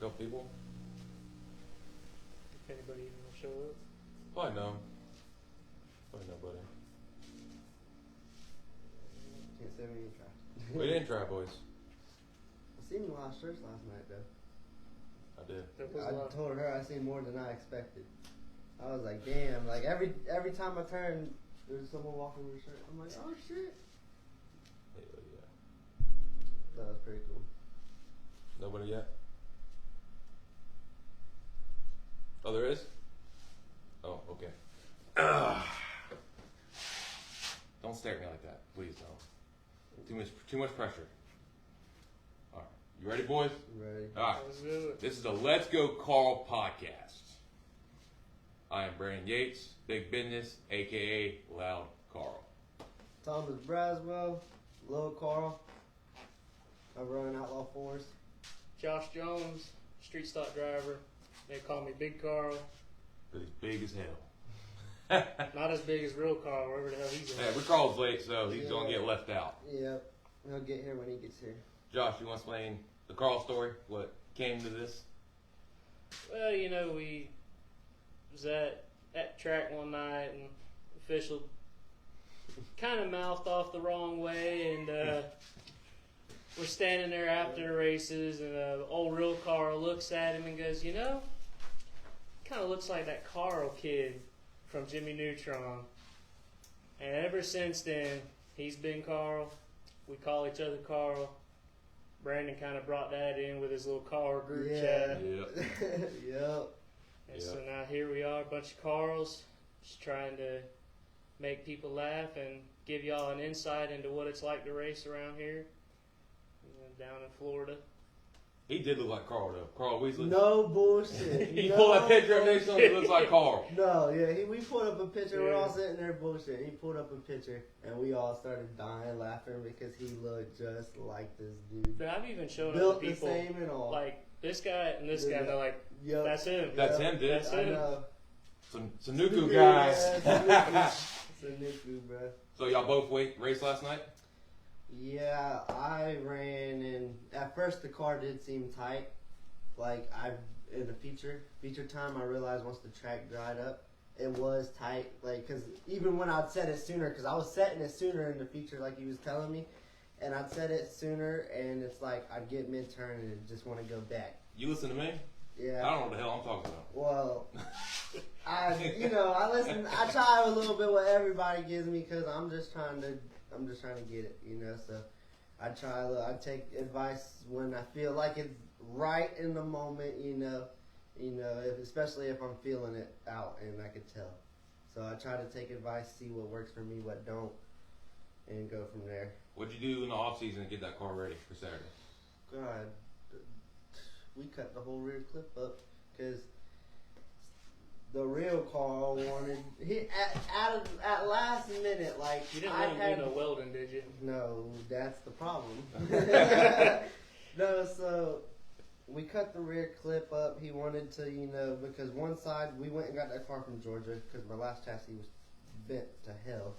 couple people. If anybody even will show up. Probably no. Probably nobody. Can't say we didn't try. We didn't try, boys. I seen you wash shirts last night, though. I did. That was a I lot. told her I seen more than I expected. I was like, damn. Like, every time I turn, there's someone walking with a shirt. I'm like, oh, shit. Hell yeah. That was pretty cool. Nobody yet? Oh, there is? Oh, okay. Don't stare at me like that. Please don't. Too much pressure. All right. You ready, boys? Ready? All right. Let's do it. This is the Let's Go Carl podcast. I am Brandon Yates, Big Business, a.k.a. Loud Carl. Thomas Braswell, Lil Carl. I run Outlaw Force. Josh Jones, street stock driver. They call me Big Carl. But he's big as hell. Not as big as real Carl, wherever the hell he's at. Yeah, we Carl's late, so he's going to get left out. Yep. He'll get here when he gets here. Josh, you want to explain the Carl story? What came to this? Well, you know, we was at track one night and the official kind of mouthed off the wrong way, and we're standing there after the races, and old real Carl looks at him and goes, you know, kind of looks like that Carl kid from Jimmy Neutron. And ever since then, he's been Carl. We call each other Carl. Brandon kind of brought that in with his little Carl group chat. Yep. Yep. And so now here we are, a bunch of Carls, just trying to make people laugh and give y'all an insight into what it's like to race around here, down in Florida. He did look like Carl, though. Carl Weasley. No bullshit. He no pulled that picture up next to him. It looks like Carl. No, yeah, we pulled up a picture. We're all Yeah. sitting there bullshit. He pulled up a picture, and we all started dying laughing because he looked just like this dude. But I've even shown up Built to the people same and all. like this guy and this guy, Yeah. and they're like, Yep. that's him. That's him, dude. That's I him. know. Some Sanuku guys. Yeah, Sanuku, bro. So y'all both raced last night? Yeah, I ran, and at first the car did seem tight. Like, in the feature time, I realized once the track dried up, it was tight. Like, because even when I'd set it sooner, because I was setting it sooner in the feature like he was telling me, and I'd set it sooner, and it's like I'd get mid-turn and just want to go back. You listen to me? Yeah. I don't know what the hell I'm talking about. Well, I listen. I try a little bit what everybody gives me because I'm just trying to get it, So I try. I take advice when I feel like it's right in the moment, especially if I'm feeling it out and I could tell. So I try to take advice, see what works for me, what don't, and go from there. What'd you do in the off season to get that car ready for Saturday? God, we cut the whole rear clip up because the real Carl wanted at last minute, like You didn't let him do no welding, did you? No, that's the problem. No, so we cut the rear clip up. He wanted to, because one side, we went and got that car from Georgia because my last chassis was bent to hell.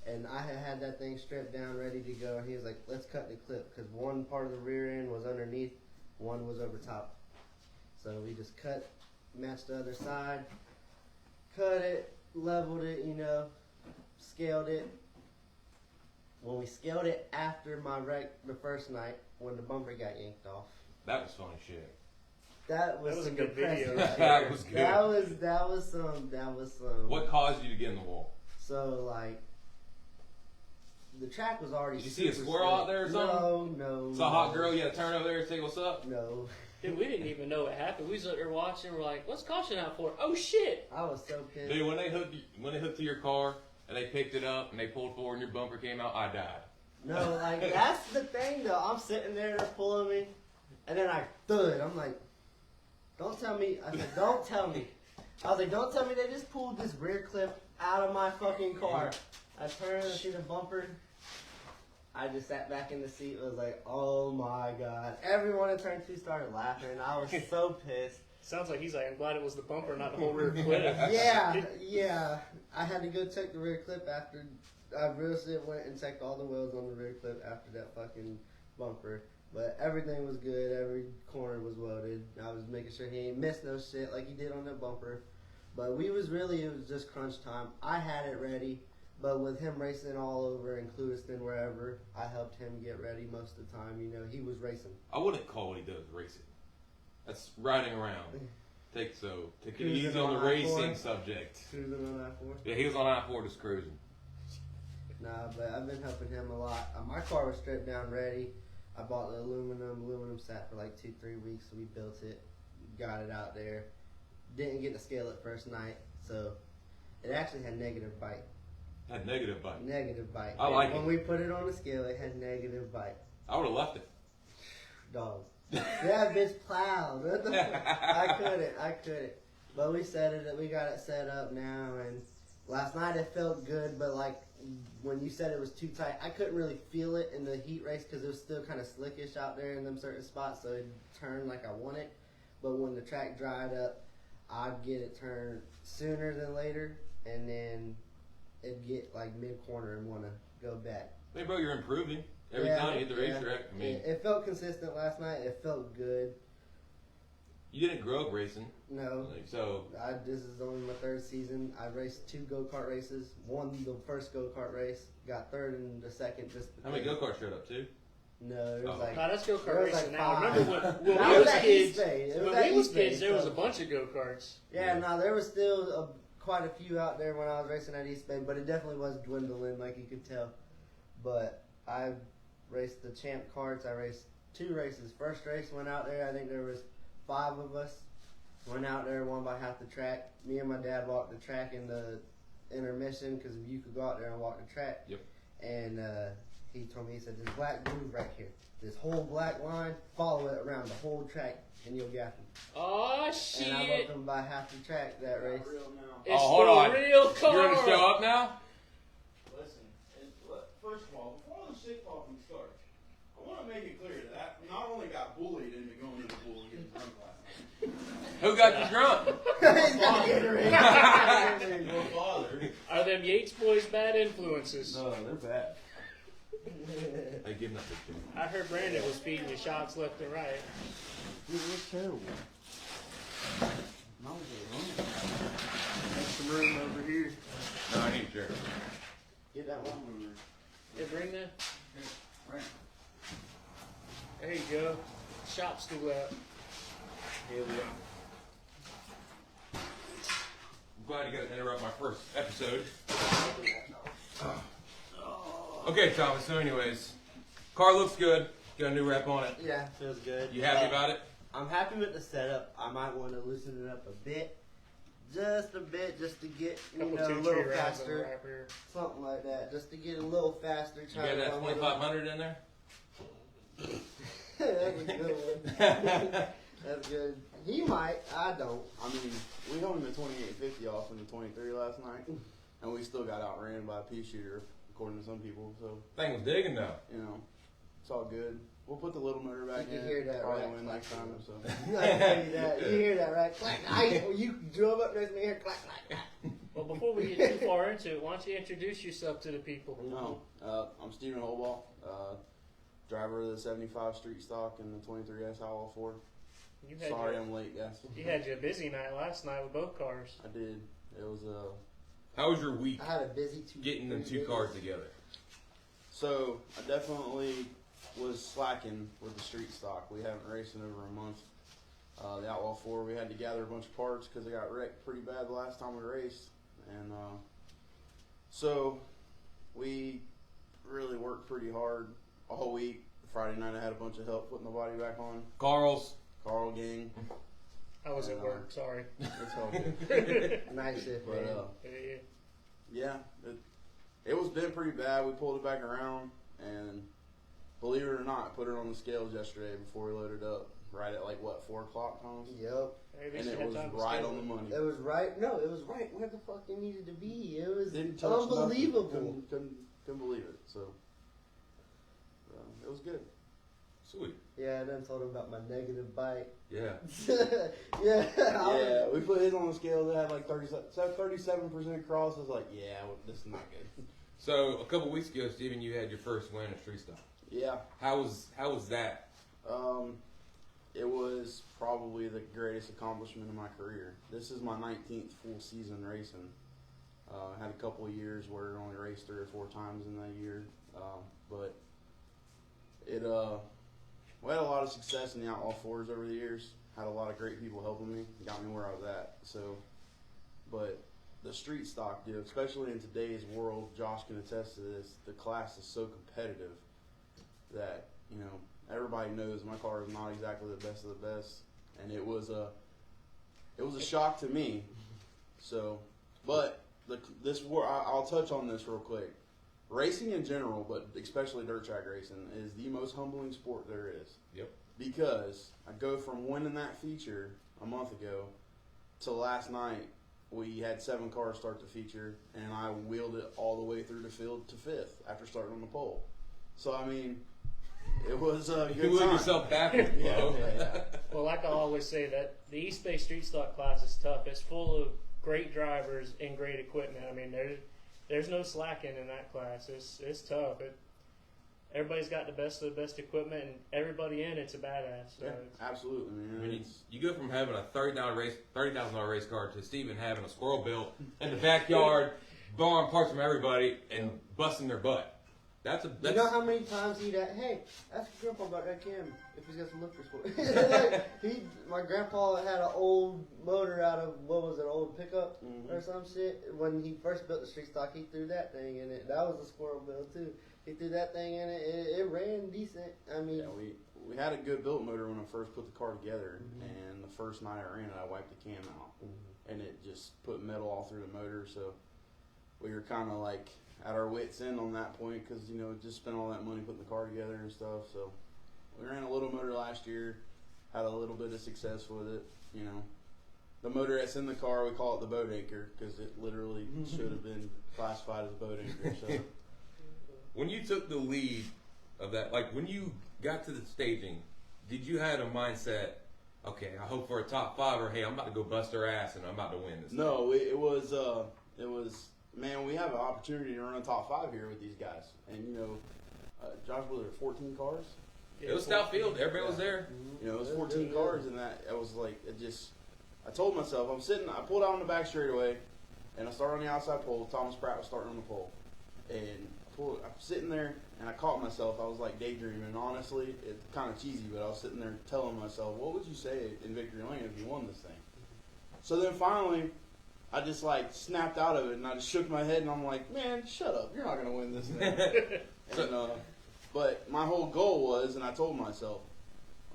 And I had that thing stripped down, ready to go. And he was like, let's cut the clip because one part of the rear end was underneath, one was over top. So we just matched the other side, cut it, leveled it, scaled it. When we scaled it after my wreck the first night, when the bumper got yanked off, That was funny shit. that was a some good video. depressing shit. That was good. That was some. What caused you to get in the wall? So like, the track was already. Did you see a super squirrel slick. out there or something? No. Saw a hot girl, you had to turn over there and say what's up? No. Dude, we didn't even know what happened. We was up there watching. We're like, "What's caution out for?" Oh shit! I was so pissed. Dude, when they hooked to your car and they picked it up and they pulled forward and your bumper came out, I died. No, like that's the thing though. I'm sitting there, they're pulling me, and then I thud. I'm like, don't tell me. I said, don't tell me. I was like, don't tell me they just pulled this rear clip out of my fucking car. I turned and see the bumper. I just sat back in the seat. It was like, oh my god. Everyone in turn 2 started laughing. I was so pissed. Sounds like he's like, I'm glad it was the bumper, not the whole rear clip. Yeah. I had to go check the rear clip after. I really went and checked all the wheels on the rear clip after that fucking bumper. But everything was good. Every corner was welded. I was making sure he ain't missed no shit like he did on the bumper. But it was just crunch time. I had it ready, but with him racing all over in Clewiston, wherever, I helped him get ready most of the time. You know, he was racing. I wouldn't call what he does racing. That's riding around. Take it Cruising easy on the on racing I-4. subject. Cruising on I-4. Yeah, he was on I-4 just cruising. Nah, but I've been helping him a lot. My car was stripped down ready. I bought the aluminum. Aluminum sat for like 2-3 weeks. So we built it, got it out there. Didn't get to scale it first night, so it actually had negative bite. Had negative bite. Negative bite. I like when it. we put it on the scale, it had negative bite. I would have left it. Dog. That bitch plowed. What the fuck? I couldn't. But we got it set up now, and last night it felt good, but like when you said it was too tight, I couldn't really feel it in the heat race because it was still kind of slickish out there in them certain spots, so it turned like I want it. But when the track dried up, I'd get it turned sooner than later, and then it'd get like mid-corner and want to go back. Hey, bro, you're improving. Every time you hit the racetrack. I mean, it felt consistent last night. It felt good. you didn't grow up racing. No. So, This is only my third season. I raced 2 go-kart races. Won the first go-kart race. Got third in the second. how many go-karts showed up, too? No, it was Oh. like... Nah, that's go There kart was racing like now. 5. Remember when That we was was at kids? East Bay. It was When at we was East Bay, kids, there was so- a bunch of go karts. Yeah, no, there was still quite a few out there when I was racing at East Bay, but it definitely was dwindling, like you could tell. But I raced the champ karts. I raced 2 races. First race went out there. I think there was 5 of us. Went out there, won by half the track. Me and my dad walked the track in the intermission because you could go out there and walk the track. Yep. And he told me, he said, this black groove right here, this whole black line, follow it around the whole track and you'll get them. Oh shit! And I left them by half the track that race. Not real now. It's hold the on. real car. You're going to show up now? Listen, first of all, before the shit talking starts, I want to make it clear that I not only got bullied into going to the pool and getting drunk last night. Who got you drunk? He's got Gatorade. Your father. Are them Yates boys bad influences? No, they're bad. Hey, give him that picture. I heard Brandon was feeding you shots left and right. Dude, it was terrible. No, There's some room over here. No, I need a chair. Get that one. Hey, bring that. Right. There you go. Shop stool out. Here we go. I'm glad you got to interrupt my first episode. Okay, Thomas, so anyways, car looks good. Got a new wrap on it. Yeah, feels good. You happy about it? I'm happy with the setup. I might want to loosen it up a bit. Just a bit, just to get, a Couple little 2-tree wraps on the faster. wrapper. Something like that. Just to get a little faster. You got that 2500 in there? That's a good one. That's good. He might. I don't. I mean, we held him at 2850 off in the 23 last night, and we still got outran by a pea shooter, according to some people. So, Thing was digging though. you know, it's all good. We'll put the little motor back You in. can hear that, Probably right? win next time. So, I tell you that. You hear that, right? Clack. You drove up next to me here. Clack, clack, clack. Well, before we get too far into it, why don't you introduce yourself to the people? no, I'm Stephen Holball, driver of the 75 Street Stock and the 23S Outlaw 4. You had Sorry your, I'm late, guys. you had your busy night last night with both cars. I did. It was How was your week I had a busy 2 getting them 2 days. cars together? So I definitely was slacking with the street stock. We haven't raced in over a month. The Outlaw 4, we had to gather a bunch of parts because it got wrecked pretty bad the last time we raced. And so we really worked pretty hard all week. Friday night I had a bunch of help putting the body back on. Carl's. Carl gang. I was at work, sorry. It's all good. Nice shift, But man. Yeah. yeah, it was been pretty bad. We pulled it back around, and believe it or not, put it on the scales yesterday before we loaded up. Right at like what 4 o'clock, Thomas? Yep. At least And you it had was time to right schedule on the it. money. It was right. No, it was right where the fuck it needed to be. It was Didn't touch nothing. unbelievable. Couldn't believe it. So it was good. Sweet. Yeah, I done told him about my negative bite. Yeah. Yeah. Yeah, we put his on the scale. It had like 37% cross. I was like, yeah, well, this is not good. So a couple weeks ago, Steven, you had your first win at Street Stock. Yeah, How was that It was probably the greatest accomplishment of my career. This is my 19th full season racing. I had a couple of years where I only raced 3 or 4 times in that year, but it we had a lot of success in the Outlaw 4s over the years. Had a lot of great people helping me, got me where I was at. So, but the street stock deal, especially in today's world, Josh can attest to this. The class is so competitive that everybody knows my car is not exactly the best of the best, and it was a shock to me. So, but I'll touch on this real quick. Racing in general, but especially dirt track racing, is the most humbling sport there is. Yep. Because I go from winning that feature a month ago to last night. We had 7 cars start the feature, and I wheeled it all the way through the field to 5th after starting on the pole. So, I mean, it was a You good wheeled time. yourself backwards, Yeah, bro. yeah. Well, like I always say, that the East Bay Street Stock class is tough. It's full of great drivers and great equipment. I mean, there's no slacking in that class. It's tough. Everybody's got the best of the best equipment, and everybody in it's a badass. So Yeah, it's- absolutely, man. I mean, It's- you go from having a $30,000 race car to Steven having a squirrel built in the backyard, borrowing parts from everybody, and busting their butt. That's You know how many times he'd hey, ask your grandpa about that cam if he's got some lifters for it. My grandpa had an old motor out of old pickup Mhm. or some shit. When he first built the street stock, he threw that thing in it. That was a squirrel build too. He threw that thing in it. It ran decent. I mean, Yeah, we had a good built motor when I first put the car together, and the first night I ran it, I wiped the cam out, and it just put metal all through the motor. So we were kind of like at our wits' end on that point because just spent all that money putting the car together and stuff. So we ran a little motor last year, had a little bit of success with it. The motor that's in the car, we call it the boat anchor because it literally should have been classified as a boat anchor. So. When you took the lead of that, like when you got to the staging, did you have a mindset, okay, I hope for a top 5, or hey, I'm about to go bust their ass and I'm about to win this? No, it was man, we have an opportunity to run a top 5 here with these guys, and Josh, was there 14 cars? It was stout field. Everybody was there. It was 14 cars, and that it was like I told myself I pulled out on the back straightaway, and I started on the outside pole. Thomas Pratt was starting on the pole, and I'm sitting there, and I caught myself. I was like daydreaming. Honestly, it's kind of cheesy, but I was sitting there telling myself, "What would you say in victory lane if you won this thing?" So then finally, I just like snapped out of it, and I just shook my head, and I'm like, "Man, shut up! You're not gonna win this thing." And but my whole goal was, and I told myself,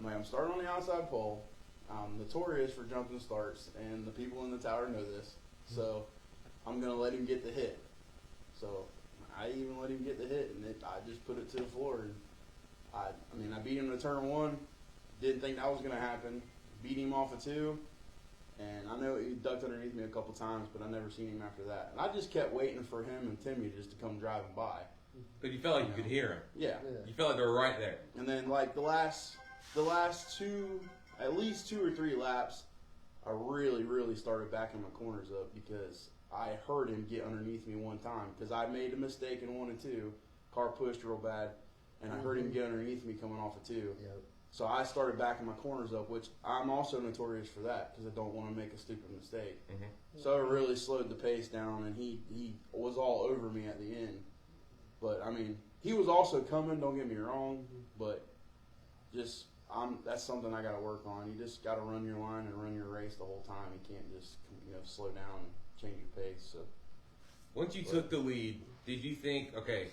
I'm starting on the outside pole. I'm notorious for jumping starts, and the people in the tower know this. So I'm gonna let him get the hit. So I even let him get the hit, and I just put it to the floor. And I beat him to turn 1. Didn't think that was gonna happen. Beat him off of 2, and I know he ducked underneath me a couple times, but I never seen him after that. And I just kept waiting for him and Timmy just to come driving by. But you felt like you could hear them. Yeah. You felt like they were right there. And then like the last 2, at least 2 or 3 laps, I really started backing my corners up because I heard him get underneath me one time because I made a mistake in 1 and 2. Car pushed real bad, and I heard him get underneath me coming off of 2. Yep. So I started backing my corners up, which I'm also notorious for that because I don't want to make a stupid mistake. So it really slowed the pace down, and he was all over me at the end. But I mean, he was also coming. Don't get me wrong, but that's something I got to work on. You just got to run your line and run your race the whole time. You can't just slow down and change your pace. So Once you took the lead, did you think, okay,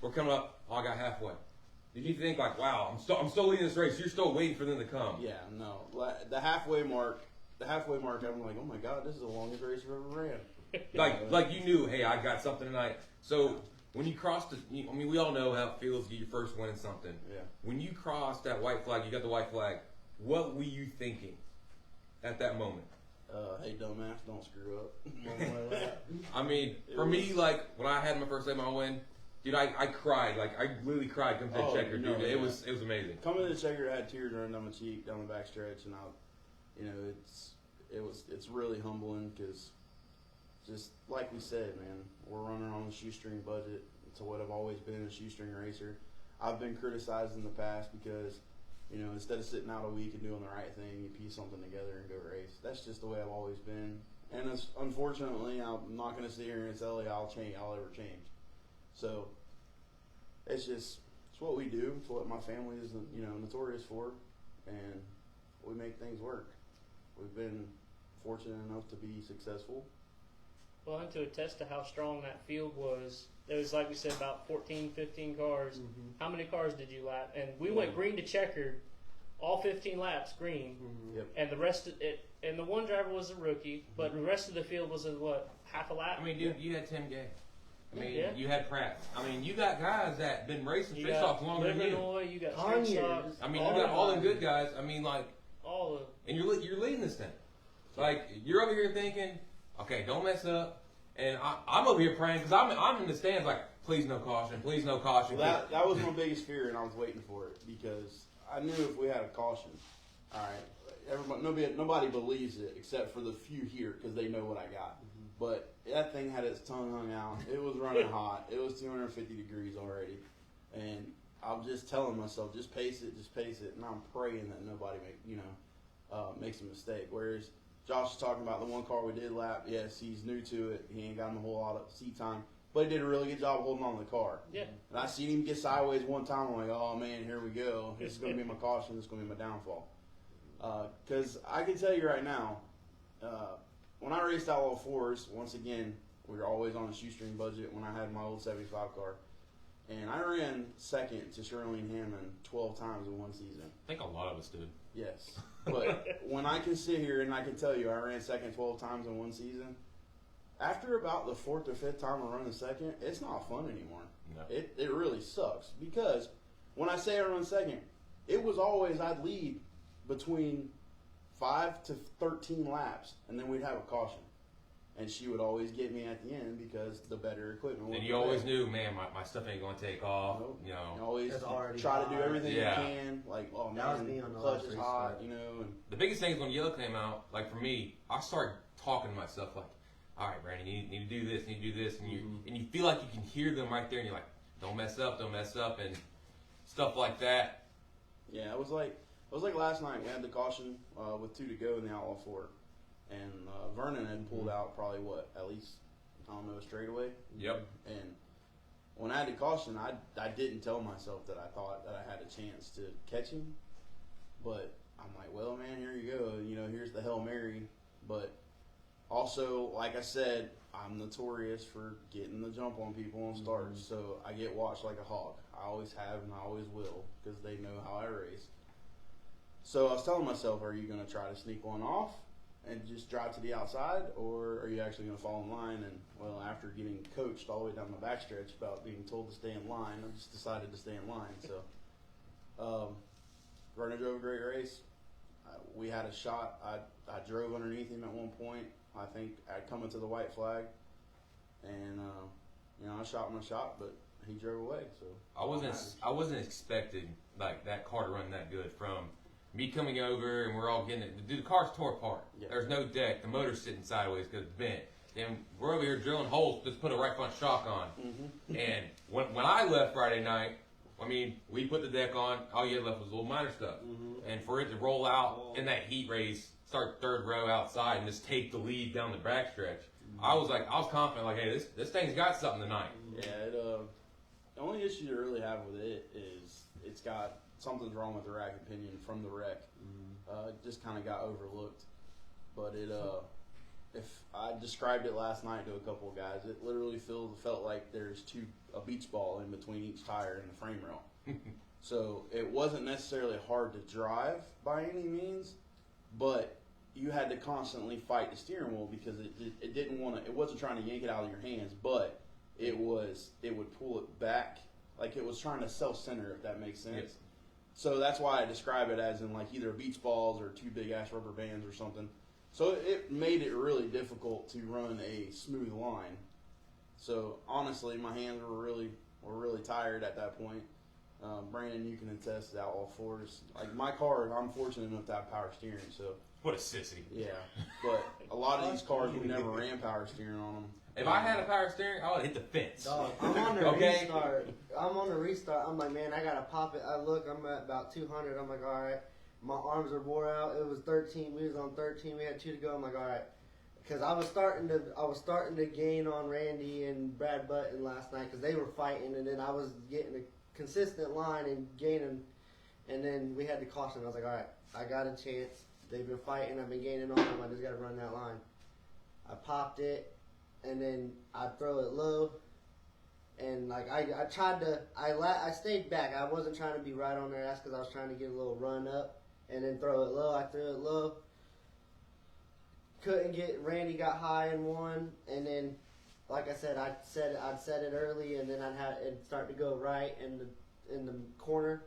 we're coming up, I got halfway. Did you think like, wow, I'm still leading this race. You're still waiting for them to come. yeah, no, the halfway mark. I'm like, oh my god, this is the longest race I've ever ran. Like you knew, hey, I got something tonight. So when you crossed we all know how it feels to get your first win in something. Yeah. When you crossed that white flag, you got the white flag. What were you thinking at that moment? Hey, dumbass, don't screw up. I mean, for me, like when I had my first day, my win, dude, I cried. Like I literally cried coming to the checker, dude. no, It yeah. was amazing. Coming to the checker, I had tears running down my cheek, down the back stretch, and it's really humbling because, just like we said, man, we're running on a shoestring budget to what I've always been, a shoestring racer. I've been criticized in the past because You know, instead of sitting out a week and doing the right thing, you piece something together and go race. That's just the way I've always been. And unfortunately, I'm not going to sit here and tell you I'll ever change. So it's what we do. It's what my family is, notorious for, and we make things work. We've been fortunate enough to be successful. Well, and to attest to how strong that field was, there was, like we said, about 14, 15 cars. Mm-hmm. How many cars did you lap? And we went green to checkered, all 15 laps green, Mm-hmm. Yep. and the rest of it. And the one driver was a rookie, but the rest of the field was half a lap. I mean, dude, you had Tim Gay. I mean, Yeah. you had Pratt. I mean, you got guys that been racing You street got stocks longer than you. Illinois, you got Conyers. street stocks, I mean, you got all them good guys. I mean, like, all of and you're leading this thing. Like, you're over here thinking, okay, don't mess up. And I'm over here praying because I'm in the stands like, please no caution, please no caution. Well, that was my biggest fear, and I was waiting for it because I knew if we had a caution, all right, nobody believes it except for the few here because they know what I got. But that thing had its tongue hung out. It was running hot. It was 250 degrees already, and I'm just telling myself, just pace it, and I'm praying that nobody makes a mistake. Whereas Josh is talking about the one car we did lap. Yes, he's new to it. He ain't got him a whole lot of seat time, but he did a really good job holding on to the car. yeah. And I seen him get sideways one time. I'm like, oh man, here we go. This is going to be my caution. This is going to be my downfall. Because I can tell you right now, when I raced Outlaw 4s, once again, we were always on a shoestring budget when I had my old 75 car. And I ran second to Shirlene Hammond 12 times in one season. I think a lot of us did. Yes. But when I can sit here and I can tell you I ran second 12 times in one season, after about the 4th or 5th time of running second, it's not fun anymore. No. It really sucks because when I say I run second, it was always I'd lead between 5 to 13 laps, and then we'd have a caution. And she would always get me at the end because the better equipment would And be you always there. knew, man, my stuff ain't going to take off. Nope. You know, You always It's already try to do hot. everything Yeah. you can. Like, oh That was man, me on the clutch last is race hot, start. And the biggest thing is when yellow came out, like for me, I started talking to myself like, all right, Brandon, you need to do this, and you feel like you can hear them right there, and you're like, don't mess up, and stuff like that. yeah, it was like last night. We had the caution with 2 to go in the Outlaw 4, and Vernon had pulled out probably at least a straightaway. Yep. And when I had the caution, I didn't tell myself that I thought that I had a chance to catch him, but I'm like, well, man, here you go. Here's the Hail Mary. But also, like I said, I'm notorious for getting the jump on people on starts, so I get watched like a hawk. I always have and I always will because they know how I race. So I was telling myself, are you going to try to sneak one off and just drive to the outside, or are you actually going to fall in line? And, well, after getting coached all the way down the backstretch about being told to stay in line, I just decided to stay in line. So Vernon drove a great race. We had a shot. I drove underneath him at one point. I think I'd come into the white flag, and I shot my shot, but he drove away. So I wasn't expecting like that car to run that good from me coming over and we're all getting it. Dude, the car's tore apart. Yeah. There's no deck. The motor's sitting sideways because it's bent. Then we're over here drilling holes. Just put a right front shock on. And when I left Friday night, I mean, we put the deck on. All you had left was little minor stuff. And for it to roll out in that heat race, start third row outside, and just take the lead down the backstretch, I was confident. Like, hey, this thing's got something tonight. yeah, the only issue you really have with it is it's got something's wrong with the rack opinion from the wreck. It just kind of got overlooked. But if I described it last night to a couple of guys, it literally felt like there's a beach ball in between each tire and the frame rail. So it wasn't necessarily hard to drive by any means, but you had to constantly fight the steering wheel because it didn't want to. It wasn't trying to yank it out of your hands, but it would pull it back like it was trying to self-center, if that makes sense. Yes. So that's why I describe it as in like either beach balls or 2 big ass rubber bands or something. So it made it really difficult to run a smooth line. So honestly, my hands were really tired at that point. Brandon, you can attest to Outlaw 4s. Like my car, I'm fortunate enough to have power steering, so What a sissy. yeah. But a lot of these cars, we never ran power steering on them. If I had a power steering, I would hit the fence. Dog, I'm on the Okay. restart. I'm on the restart. I'm like, man, I gotta pop it. I look, I'm at about 200. I'm like, all right. My arms are wore out. It was 13. We was on 13. We had 2 to go. I'm like, all right. Because I was starting to gain on Randy and Brad Button last night because they were fighting, and then I was getting a consistent line and gaining, and then we had to caution. I was like, all right, I got a chance. They've been fighting. I've been gaining on them. I just got to run that line. I popped it, and then I throw it low, and like I tried to I stayed back. I wasn't trying to be right on their ass because I was trying to get a little run up, and then throw it low. I threw it low. Couldn't get Randy got high in one, and then, like I said, I'd set it early, and then I'd have it start to go right in the corner,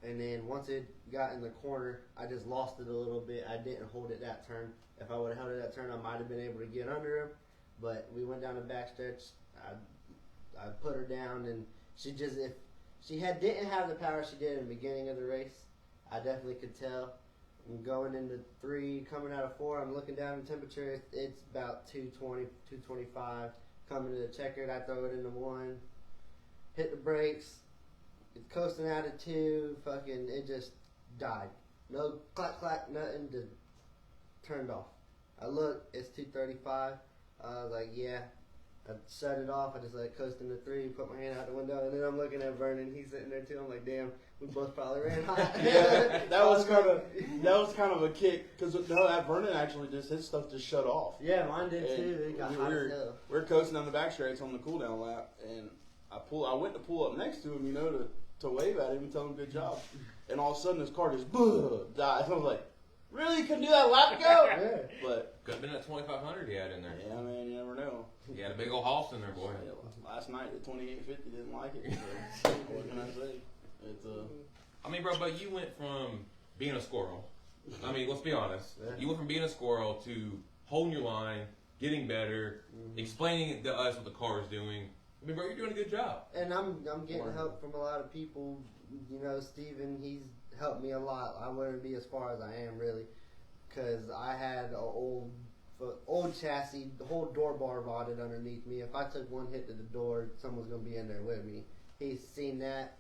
and then once it got in the corner, I just lost it a little bit. I didn't hold it that turn. If I would have held it that turn, I might have been able to get under him, but we went down the backstretch. I put her down, and she just if she didn't have the power she did in the beginning of the race, I definitely could tell. I'm going into 3, coming out of 4. I'm looking down the temperature. It's about 220, 225. Coming to the checkered, I throw it into 1. Hit the brakes. It's coasting out of 2. Fucking, it just died. No clack, clack, nothing. Just turned off. I look, it's 235. I was like, yeah. I shut it off. I just let it coast into 3, put my hand out the window, and then I'm looking at Vernon. He's sitting there too. I'm like, damn, we both probably ran hot. Yeah, that was kind of a kick because that Vernon actually his stuff just shut off. Yeah, mine did And too. It got hot as hell. we were coasting down the back straights on the cool down lap, and I went to pull up next to him, to wave at him and tell him good job, and all of a sudden his car just died. I was like, really, you couldn't do that a lap ago? Yeah. But Could have been that 2500 he had in there. yeah, man, you never know. He had a big old hoss in there, boy. Last night the 2850 didn't like it. So what can I say? It's I mean, bro, but you went from being a squirrel. I mean, let's be honest. Yeah. You went from being a squirrel to holding your line, getting better, explaining to us what the car is doing. I mean, bro, you're doing a good job. And I'm getting help from a lot of people. Steven, he's helped me a lot. I wouldn't be as far as I am really, because I had an old chassis, the whole door bar rotted underneath me. If I took one hit to the door, someone's gonna be in there with me. He's seen that.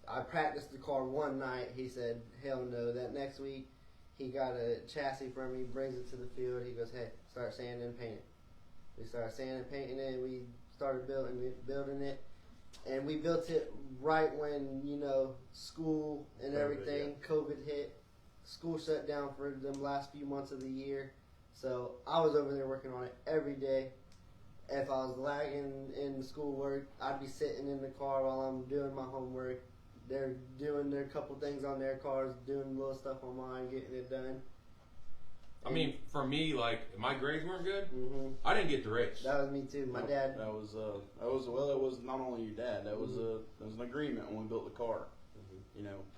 I practiced the car one night. He said, hell no. That next week, he got a chassis from me, brings it to the field. He goes, hey, start sanding and painting. We started sanding and painting it. We started building it. And we built it right when, school and COVID, everything, COVID hit. School shut down for the last few months of the year. So I was over there working on it every day. If I was lagging in schoolwork, I'd be sitting in the car while I'm doing my homework. They're doing their couple things on their cars, doing little stuff on mine, getting it done. I mean, for me, like, if my grades weren't good, Mm-hmm. I didn't get to race. That was me too. My dad. That was it was not only your dad. That was an agreement when we built the car.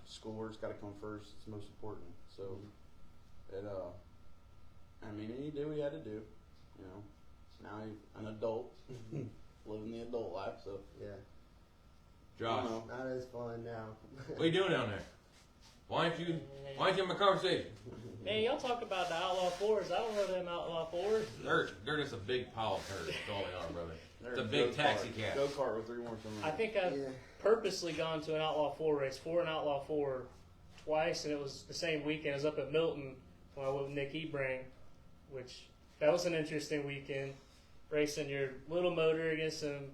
Schoolwork's got to come first. It's most important. So, he did what he had to do. Now he's an adult, living the adult life. So Yeah, Josh, not as fun now. what are you doing down there? Why aren't you in my conversation? Man, y'all talk about the Outlaw 4s. I don't know them Outlaw 4s. They're just a big pile of turds. That's all they are, brother. It's a big taxi cab. Go kart with 3 more than I think I've Yeah. purposely gone to an Outlaw 4 race, for an Outlaw 4 twice, and it was the same weekend. I was up at Milton when I went with Nick Ebrang, which that was an interesting weekend. Racing your little motor against some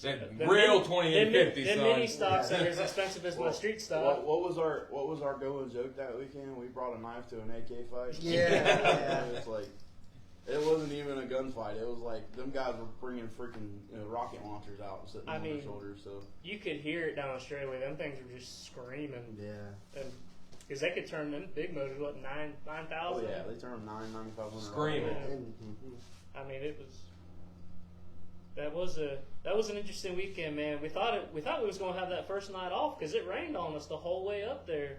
That real 2850, them son. mini stocks that are as expensive as my street stock. What was our going joke that weekend? We brought a knife to an AK fight. Yeah. It's like it wasn't even a gunfight. It was like them guys were bringing freaking rocket launchers out and sitting on their shoulders. So You could hear it down Australia. Them things were just screaming, Yeah. and because they could turn them big motors, what 9,000? yeah, they turned 9,500. Screaming. I mean, it was. That was an interesting weekend, man. We thought we was going to have that first night off because it rained on us the whole way up there,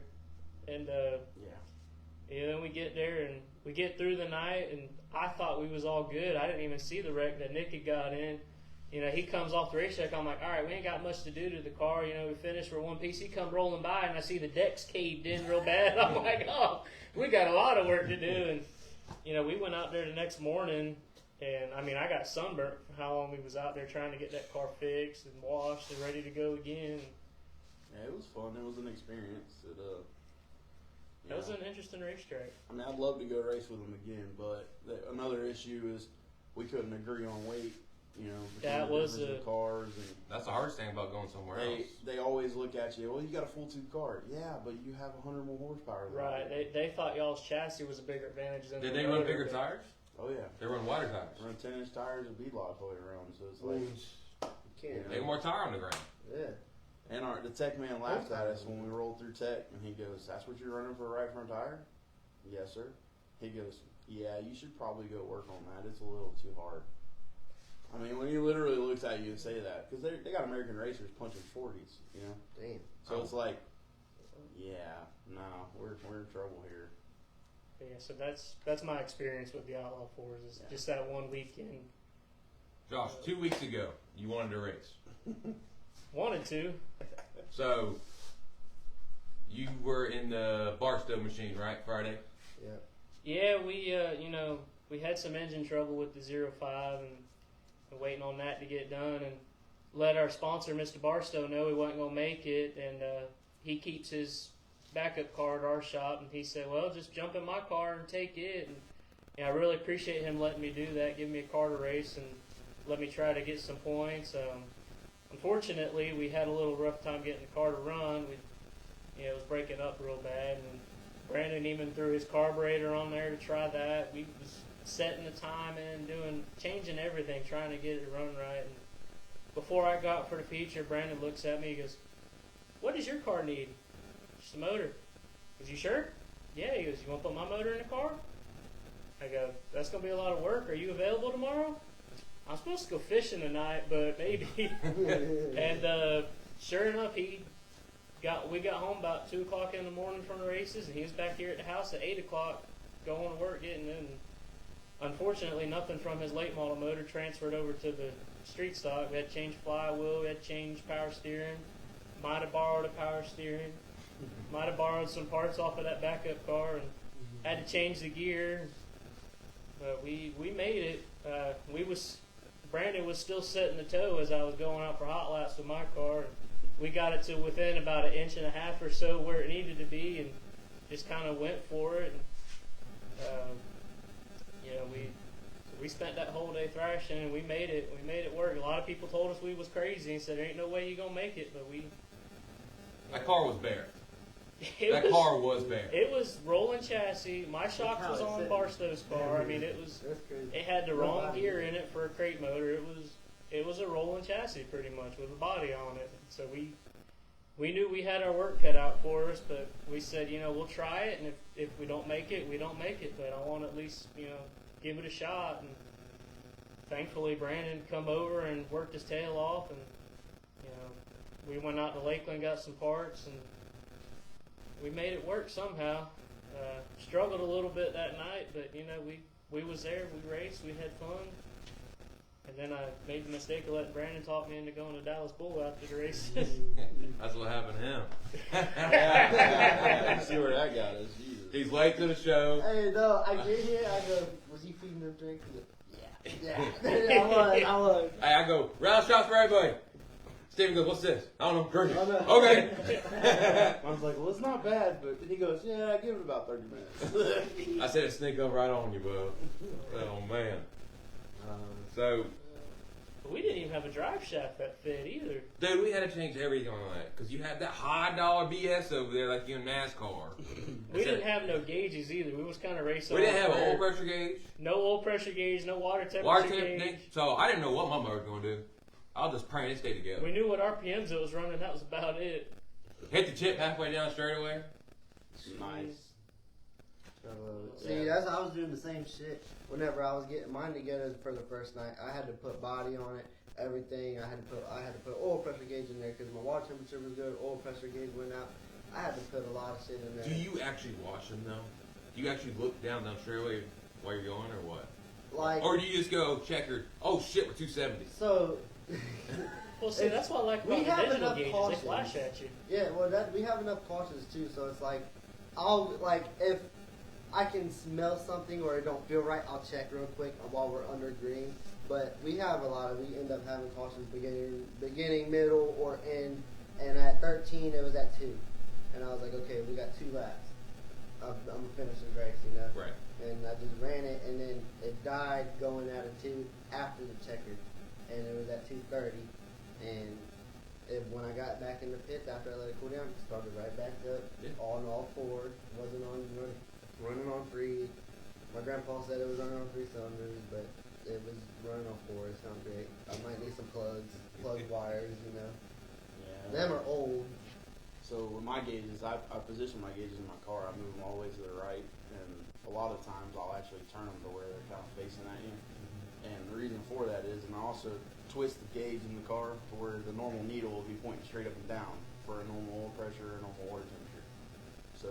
and then we get there and we get through the night, and I thought we was all good. I didn't even see the wreck that Nick had got in. you know, he comes off the racetrack. I'm like, all right, we ain't got much to do to the car. You know, we finished for one piece. He come rolling by, and I see the deck's caved in real bad. I'm like, oh, we got a lot of work to do. And, you know, we went out there the next morning, and, I mean, I got sunburnt for how long we was out there trying to get that car fixed and washed and ready to go again. Yeah, it was fun. It was an experience. That was an interesting racetrack. I mean, I'd love to go race with them again, but another issue is we couldn't agree on weight. You know, between That the was difference of cars, and That's the hardest thing about going somewhere else. they always look at you. Well, you got a full tube car, yeah, but you have 100 more horsepower. Than I Right. do." They thought y'all's chassis was a bigger advantage than Did the they run motor, bigger but- tires? Oh yeah, They run wider tires. run 10-inch tires and beadlock all the way around, so it's like. You can't. They have more tire on the ground. Yeah. And the tech man laughed at us when we rolled through tech, and he goes, "That's what you're running for a right front tire?" "Yes, sir." He goes, "Yeah, you should probably go work on that. It's a little too hard." I mean, when he literally looks at you and say that, because they got American racers punching 40s, you know. Damn. So it's like, yeah, no, we're in trouble here. Yeah, so that's my experience with the Outlaw 4s. Is Yeah. just that one weekend. Josh, 2 weeks ago, you wanted to race. Wanted to. So, you were in the Barstow machine, right, Friday? Yeah. Yeah, we you know, we had some engine trouble with the 05 and waiting on that to get done, and let our sponsor, Mr. Barstow, know we wasn't gonna make it, and he keeps his backup car at our shop, and he said, well, just jump in my car and take it. And I really appreciate him letting me do that, give me a car to race and let me try to get some points. Unfortunately, we had a little rough time getting the car to run. It was breaking up real bad, and Brandon even threw his carburetor on there to try that. We was setting the time in, changing everything, trying to get it to run right. And before I got for the feature, Brandon looks at me, he goes, what does your car need? Just a motor. Is you sure? Yeah, he goes, you want to put my motor in the car? I go, that's going to be a lot of work. Are you available tomorrow? I'm supposed to go fishing tonight, but maybe. And sure enough, we got home about 2 o'clock in the morning from the races, and he was back here at the house at 8 o'clock going to work, getting in. Unfortunately, nothing from his late model motor transferred over to the street stock. We had to change flywheel, we had to change power steering, might have borrowed a power steering, might have borrowed some parts off of that backup car, and had to change the gear. But we made it. Brandon was still setting the toe as I was going out for hot laps with my car. And we got it to within about 1.5 inches or so where it needed to be, and just kind of went for it. And, we spent that whole day thrashing, and we made it. We made it work. A lot of people told us we was crazy and said there ain't no way you gonna make it, but That car was bare. it Car was bare. It was rolling chassis. My shocks how was it's on sitting. Barstow's car. I mean, it was. That's crazy. It had the wrong Nobody gear did. in it for a crate motor. It was a rolling chassis pretty much with a body on it. So we knew we had our work cut out for us, but we said, we'll try it, and if we don't make it, we don't make it. But I want to at least, give it a shot. And thankfully, Brandon come over and worked his tail off, and we went out to Lakeland, got some parts, and we made it work somehow. Struggled a little bit that night, but we was there, we raced, we had fun. And then I made the mistake of letting Brandon talk me into going to Dallas Bull after the races. That's what happened to him. See where that got us. Jesus. He's late to the show. Hey, no, I get here, I go, was he feeding them drinks? Yeah. I was. Hey, I go, round shots for everybody. Steven goes, what's this? I don't know, drink it. Oh, no. Okay. I was like, well, it's not bad, but he goes, yeah, give it about 30 minutes. I said it sneak up right on you, bud. Oh, man. So, But we didn't even have a drive shaft that fit either. dude, we had to change everything on that because you had that high dollar BS over there like you in NASCAR. We didn't have no gauges either. We was kind of racing. We didn't on have an oil dirt. pressure gauge. No oil pressure gauge, no water temperature Water gauge. temp, so I didn't know what my motor was going to do. I was just praying it stayed together. We knew what RPMs it was running. That was about it. Hit the chip halfway down straightaway. Nice. See, I was doing the same shit whenever I was getting mine together for the first night. I had to put body on it, everything. I had to put oil pressure gauge in there because my water temperature was good. Oil pressure gauge went out. I had to put a lot of shit in there. Do you actually wash them though? Do you actually look down straightaway while you're going, or what? like? Or do you just go check your? Oh shit, we're 270. So Well, see, that's what I like We about the have digital enough gauges. cautions. They flash at you. Yeah, well, we have enough cautions too, so it's like, I'll like if I can smell something or it don't feel right, I'll check real quick while we're under green. But we have a lot of, we end up having cautions beginning, middle, or end. And at 13, it was at 2, and I was like, okay, we got 2 laps. I'm gonna finish this race, you know. Right. And I just ran it, and then it died going out of 2 after the checkered, and it was at 2:30, and when I got back in the pits after I let it cool down, it started right back up, Yeah. on all 4. Wasn't on running on 3. My grandpa said it was running on 3 cylinders, but it was running on 4. It sounded great. I might need some plug wires, you know. Yeah. Them are old. So with my gauges, I position my gauges in my car. I move them all the way to the right, and a lot of times I'll actually turn them to where they're kind of facing at you. And the reason for that is, and I also twist the gauge in the car to where the normal needle will be pointing straight up and down for a normal oil pressure or normal water temperature. So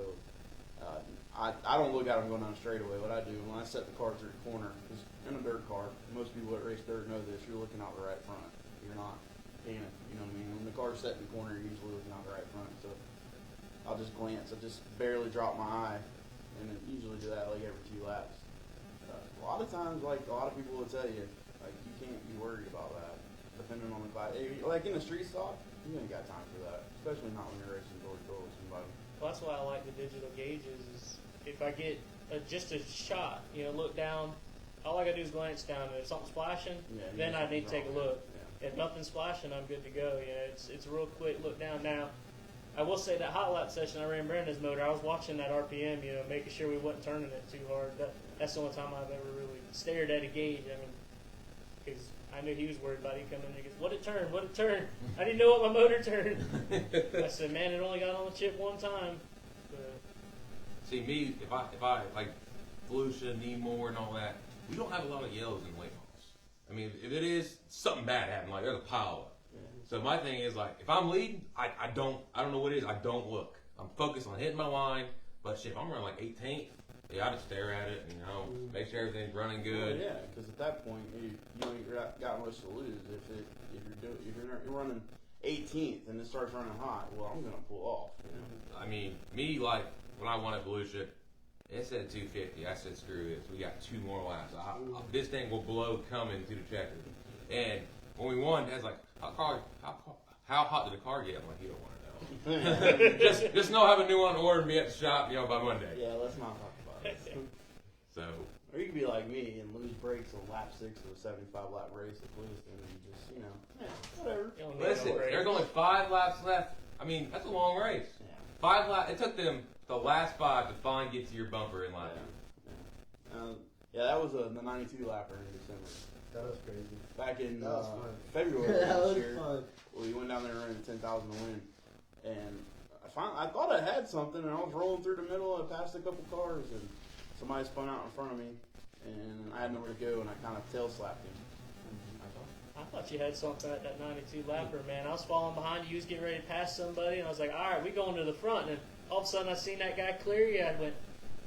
I don't look at them going down straight away. What I do when I set the car through the corner, because in a dirt car, most people that race dirt know this, you're looking out the right front. You're not paying it, you know what I mean? When the car's set in the corner, you're usually looking out the right front. So I'll just glance. I just barely drop my eye, and then usually do that like every 2 laps. A lot of times, like a lot of people will tell you, like you can't be worried about that, depending on the class. Like in the street stock, you ain't got time for that, especially not when you're racing door to door with somebody. Well, that's why I like the digital gauges. Is if I get just a shot, look down, all I gotta do is glance down, and if something's flashing, Yeah, you then know I need to take a something's wrong. look. Yeah. If nothing's flashing, I'm good to go. It's a real quick look down. Now, I will say that hot lap session I ran Brenda's motor, I was watching that RPM, making sure we wasn't turning it too hard. That's the only time I've ever really stared at a gauge. I mean, because I knew he was worried about it. He coming in and he goes, "What it turn? What it turn?" I didn't know what my motor turned. I said, "Man, it only got on the chip one time." But, See me, if I like Volusia, Nemore, and all that, we don't have a lot of yellows in late models. I mean, if it is something bad happened, like there's a pile up. So my thing is like, if I'm leading, I don't know what it is. I don't look. I'm focused on hitting my line. But shit, if I'm running like 18th, yeah, I just stare at it and make sure everything's running good. Well, yeah, because at that point, you're not got much to lose. If you're running 18th and it starts running hot, well, I'm gonna pull off. I mean, me like when I won at Volusia, it said 250. I said screw this. We got 2 more laps. This thing will blow coming to the checker. And when we won, Dad's like, how hot did the car get? I'm like, you don't want to know. just know I have a new one ordered me at the shop, by Monday. Yeah, let's not talk about it. So, Or you could be like me and lose brakes on lap 6 of a 75 lap race at Lewiston and just, whatever. you don't need listen, no break. there's only 5 laps left. I mean, that's a long race. Yeah. 5 laps. It took them the last 5 to finally get to your bumper in lap 2. Yeah, that was the 92 lapper in December. That was crazy. Back in That was fun. February That this was year, fun. we went down there running 10,000 to win, and I thought I had something, and I was rolling through the middle, and I passed a couple cars, and somebody spun out in front of me, and I had nowhere to go, and I kind of tail slapped him. I thought you had something at that 92 lapper, man. I was falling behind you. You was getting ready to pass somebody, and I was like, all right, we going to the front. And all of a sudden, I seen that guy clear you. I went,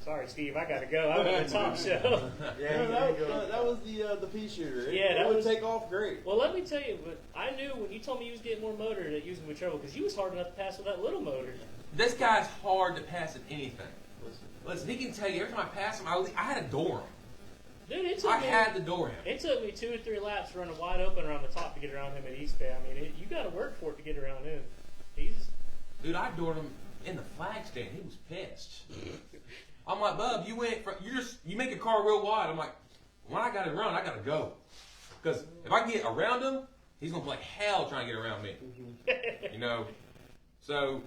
sorry, Steve, I got to go. I'm at the top show. Yeah, That was the pea shooter. Yeah, that it would was- take off great. Well, let me tell you, but I knew when you told me you was getting more motor that you was going to be trouble because you was hard enough to pass with that little motor. This guy's hard to pass at anything. Listen, Listen, he can tell you every time I pass him, I had to door him. Dude, it took I me. had to door him. It took me 2 or 3 laps running wide open around the top to get around him at East Bay. I mean, you got to work for it to get around him. Dude, I doored him in the flag stand. He was pissed. I'm like, Bub, you make a car real wide. I'm like, when I got to run, I got to go. Because if I can get around him, he's going to play hell trying to get around me. So,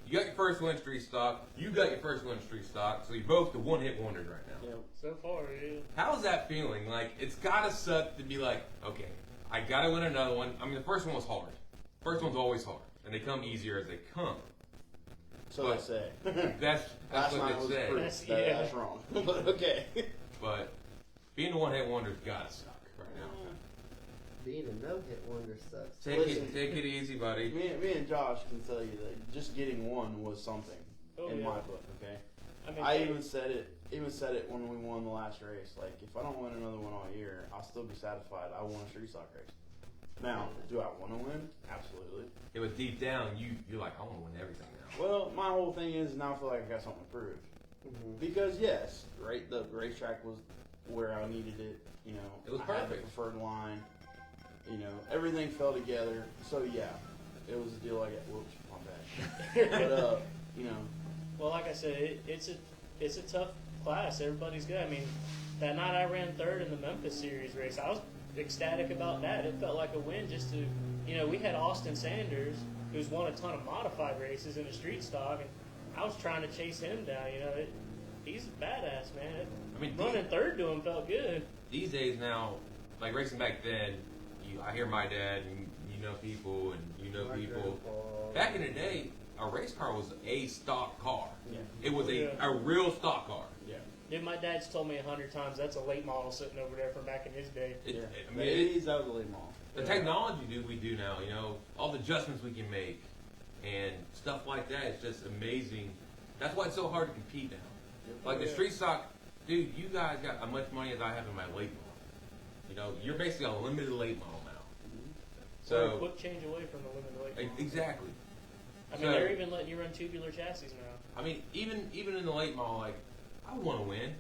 you got your first win streak stock. You got your first win streak stock. So, you're both the one-hit wonders right now. yeah. So far, yeah. How's that feeling? Like, it's got to suck to be like, okay, I got to win another one. I mean, the first one was hard. First one's always hard. And they come easier as they come. So I say. That's Last what night they was say. proof That's- that yeah. that's wrong. But okay. But being a one-hit wonder's got to suck right now. Being a no-hit wonder sucks. Take it easy, buddy. Me and Josh can tell you that just getting one was something Oh, in yeah. my book. Okay. I mean, I even said it when we won the last race. Like, if I don't win another one all year, I'll still be satisfied. I won a street stock race. Now, do I want to win? Absolutely. It was deep down, you're like, I want to win everything now. Well, my whole thing is now I feel like I got something to prove. Because yes, right, the racetrack was where I needed it. You know, It was I had the perfect. preferred line. You know, everything fell together. So yeah, it was a deal. I got whoops, my bad. But you know, Well, like I said, it's a tough class. Everybody's good. I mean, that night I ran third in the Memphis Series race. I was ecstatic about that. It felt like a win just to, you know, we had Austin Sanders, who's won a ton of modified races in the street stock, and I was trying to chase him down. You know, he's a badass, man. I mean, Running third to him felt good. these days now, like racing back then, I hear my dad, and you know people, and you know My people. grandpa. Back in the day, a race car was a stock car. yeah, It was Yeah. a real stock car. yeah, Dude, my dad's told me 100 times that's a late model sitting over there from back in his day. It, yeah. I The mean, 80s, that was a late mall. the technology we do now, you know, all the adjustments we can make and stuff like that is just amazing. That's why it's so hard to compete now. Like the Yeah. street stock, dude, you guys got as much money as I have in my late model. You know, you're basically a limited late model now. We're a So quick change away from the limited late model. exactly. I mean, So- they're even letting you run tubular chassis now. I mean, even in the late model, like I want to win,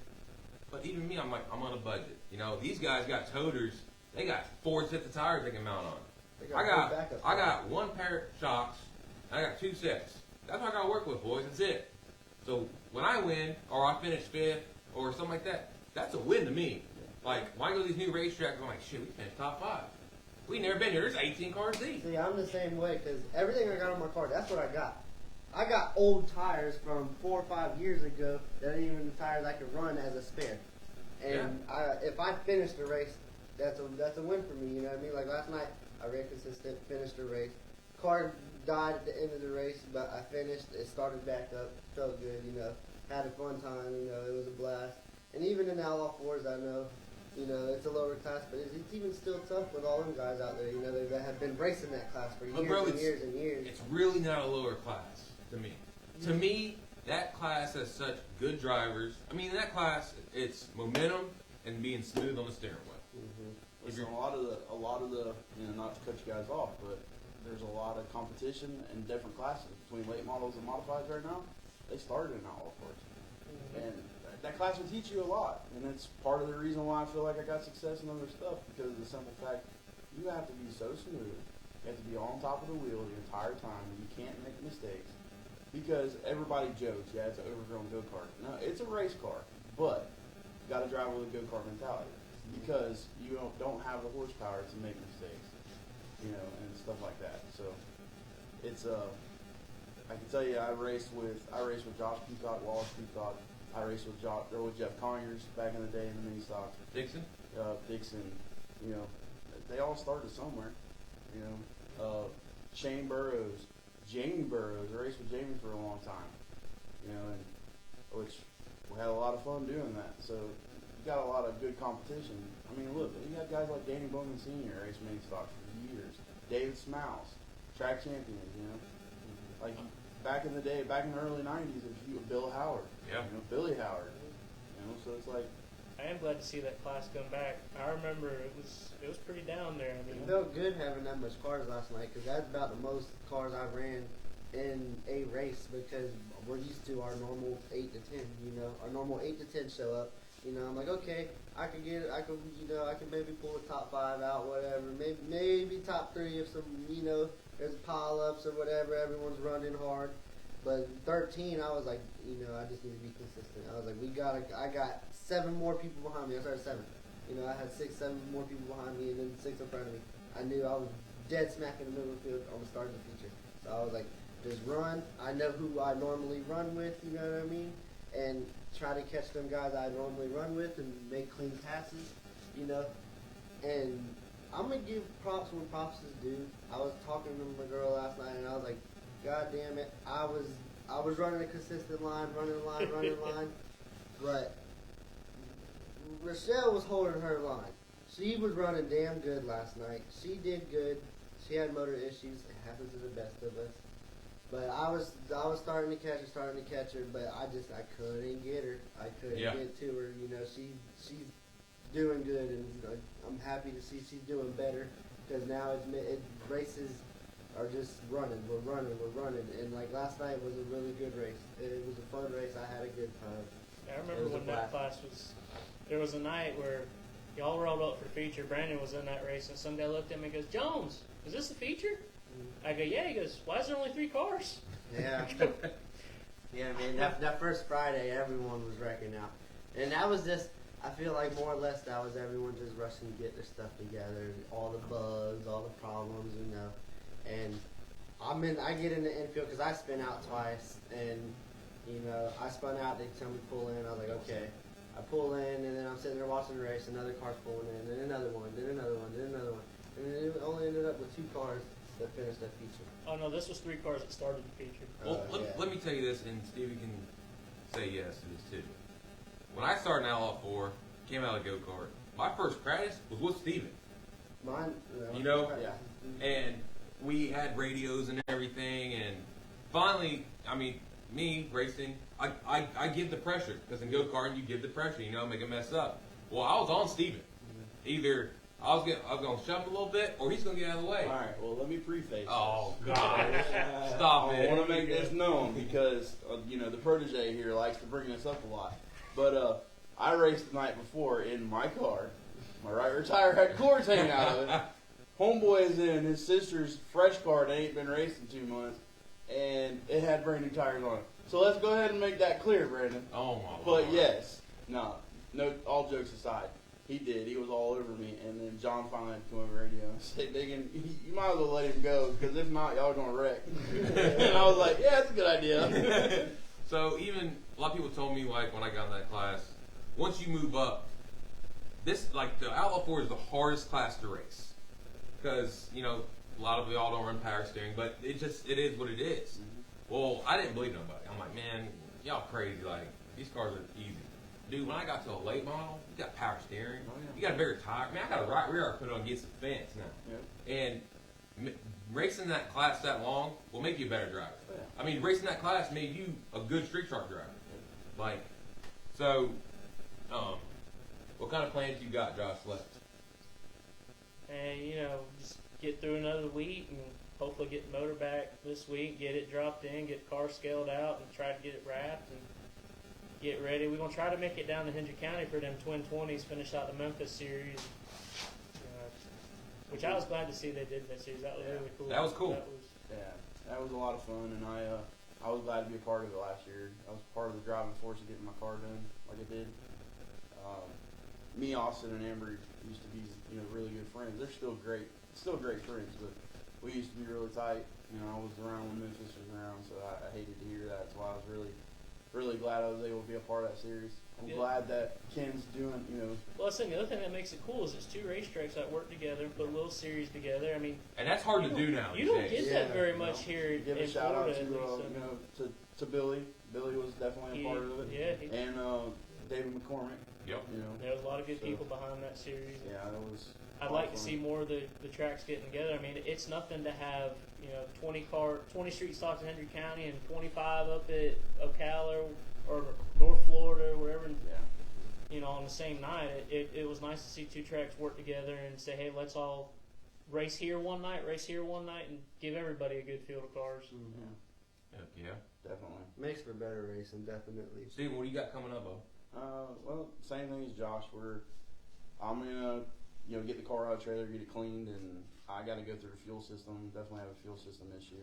but even me, I'm like I'm on a budget. You know, these guys got toters. They got 4 sets of tires they can mount on. They I good got backup I tires. got 1 pair of shocks. I got 2 sets. That's what I got to work with, boys. That's it. So when I win or I finish 5th or something like that, that's a win to me. Like when I go to these new racetracks, I'm like, shit, we finished top 5. We never been here. There's 18 cars deep. See, I'm the same way because everything I got on my car, that's what I got. I got old tires from 4 or 5 years ago that ain't even the tires I could run as a spare. And if I finished the race, that's a win for me. You know what I mean? Like last night, I ran consistent, finished the race. Car died at the end of the race, but I finished. It started back up, felt good. You know, had a fun time. You know, it was a blast. And even in the Outlaw Fours, I know. You know, it's a lower class, but it's even still tough with all them guys out there. You know, that have been racing that class for years But bro, and it's- years and years. It's really not a lower class to me. To me, that class has such good drivers. I mean, in that class, it's momentum and being smooth on the steering wheel. Listen, a lot of the, you know, not to cut you guys off, but there's a lot of competition in different classes between late models and modifieds right now. They started in Outlaw Force, and that class will teach you a lot, and it's part of the reason why I feel like I got success in other stuff because of the simple fact you have to be so smooth, you have to be on top of the wheel the entire time, and you can't make mistakes because everybody jokes, yeah, it's an overgrown go kart. No, it's a race car, but you got to drive with a go kart mentality because you don't have the horsepower to make mistakes, you know, and stuff like that. So it's I can tell you, I raced with Josh Peacock, Wallace Peacock. I raced with Jeff Conyers back in the day in the mini stocks. Dixon? Dixon, you know, they all started somewhere. You know, Shane Burrows, Jamie Burrows. I raced with Jamie for a long time. You know, and which we had a lot of fun doing that. So you got a lot of good competition. I mean, look, you got guys like Danny Bowman Sr. race mini stocks for years. David Smouse, track champions. You know, like back in the day, back in the early '90s, it was Bill Howard. Yeah. You know, Billy Howard. You know, so it's like. I am glad to see that class come back. I remember it was pretty down there. I It mean, felt good having that much cars last night because that's about the most cars I ran in a race because we're used to our normal 8 to 10. You know, our normal 8 to 10 show up. You know, I'm like, okay, I can maybe pull a top 5 out, whatever. Maybe top 3 if some, you know, there's pile ups or whatever. Everyone's running hard. But 13, I was like, you know, I just need to be consistent. I was like, I got 7 more people behind me. I started 7. You know, I had 6, 7 more people behind me and then 6 in front of me. I knew I was dead smack in the middle of the field on the start of the feature. So I was like, just run. I know who I normally run with, you know what I mean? And try to catch them guys I normally run with and make clean passes, you know? And I'm going to give props when props is due. I was talking to my girl last night and I was like, God damn it, I was running a consistent line, running line, but Rochelle was holding her line. She was running damn good last night. She did good. She had motor issues. It happens to the best of us. But I was starting to catch her, but I couldn't get her. I couldn't get to her. You know, she's doing good, and I'm happy to see she's doing better. because now races are just running. We're running, and like last night was a really good race. It was a fun race. I had a good time. I It remember was a when that class was. There was a night where y'all rolled up for feature. Brandon was in that race, and some guy looked at me and goes, "Jones, is this a feature?" I go, "Yeah." He goes, "Why is there only 3 cars?" Yeah. Yeah, man. That first Friday, everyone was wrecking out, and that was just. I feel like more or less that was everyone just rushing to get their stuff together, all the bugs, all the problems, And I get in the infield because I spin out twice, and I spun out. They tell me to pull in. I was like, okay. I pull in, and then I'm sitting there watching the race. Another car's pulling in, then another one, then another one, then another one, and then it only ended up with 2 cars that finished that feature. Oh no, this was 3 cars that started the feature. Well, let me tell you this, and Stevie can say yes to this too. When I started in Outlaw 4, came out of the go-kart, my first practice was with Steven. Mine, Yeah. And we had radios and everything, and finally, I mean, me racing, I give the pressure, because in go-karting you give the pressure, make a mess up. Well, I was on Steven. Either I was going to shove him a little bit, or he's going to get out of the way. All right. Well, let me preface. Oh, God. Stop I it. want to make this known because the protege here likes to bring this up a lot. But I raced the night before in my car. My right rear tire had cords hanging out of it. Homeboy is in his sister's fresh car that ain't been racing 2 months, and it had brand new tires on it. So let's go ahead and make that clear, Brandon. Oh, my But Lord. yes, no, all jokes aside, he did. He was all over me, and then John finally had to come over the radio and say, "Diggin, you might as well let him go, because if not, y'all are gonna wreck." And I was like, "Yeah, that's a good idea." So even a lot of people told me, like, when I got in that class, once you move up, the Outlaw 4 is the hardest class to race. Because, a lot of y'all don't run power steering, but it is what it is. Well, I didn't believe nobody. I'm like, man, y'all crazy. Like, these cars are easy. Dude, when I got to a late model, you got power steering. Oh, yeah. You got a bigger tire. Man, I got a right rear I put on against the fence now. Yep. And racing that class that long will make you a better driver. Oh, yeah. I mean, racing that class made you a good street truck driver. Like, so, what kind of plans you got, Josh, left? And just get through another week and hopefully get the motor back this week, get it dropped in, get the car scaled out, and try to get it wrapped and get ready. We're gonna try to make it down to Hendry County for them Twin 20s, finish out the Memphis series, which I was glad to see they did that series. That was really cool. That was cool. That was a lot of fun, and I was glad to be a part of it last year. I was part of the driving force of getting my car done like I did. Me, Austin, and Amber used to be really good friends. They're still great friends, but we used to be really tight. I was around when Memphis was around, so I hated to hear that. That's why I was really glad I was able to be a part of that series. I'm glad that Ken's doing, Well, I think the other thing that makes it cool is it's 2 racetracks that work together and put a little series together. I mean, And that's hard to do now. you don't get that very much here give a in shout out Florida. to Billy. Billy was definitely a part of it. Yeah, And David McCormick. Yep. there's a lot of good people behind that series. Yeah, that was. I'd like to see more of the tracks getting together. I mean, it's nothing to have 20 street stocks in Hendry County and 25 up at Ocala or North Florida, wherever. Yeah. On the same night. It was nice to see 2 tracks work together and say, hey, let's all race here one night, and give everybody a good field of cars. Yeah. Definitely. Makes for better racing, definitely. Steven, what do you got coming up, Bo? Well, same thing as Josh. I'm gonna, get the car out of the trailer, get it cleaned, and I got to go through the fuel system. Definitely have a fuel system issue.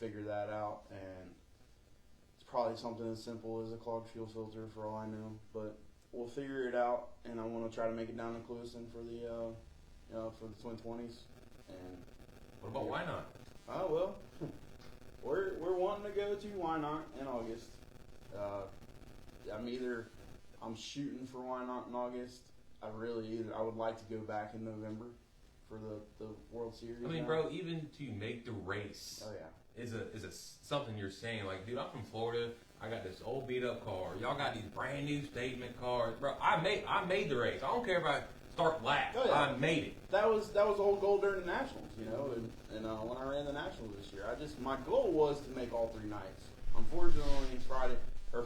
Figure that out, and it's probably something as simple as a clogged fuel filter, for all I know. But we'll figure it out, and I want to try to make it down to Clewiston for the Twin 20s. And What about why not? oh well, we're wanting to go to Why Not in August. I'm shooting for Why Not in August. I would like to go back in November for the World Series. I mean, now. bro, even to make the race Oh yeah. is something you're saying. Like, dude, I'm from Florida. I got this old beat up car. Y'all got these brand new statement cars, bro. I made the race. I don't care about start last. Oh, yeah. I made it. That was the whole goal during the Nationals, and when I ran the Nationals this year, my goal was to make all 3 nights. Unfortunately,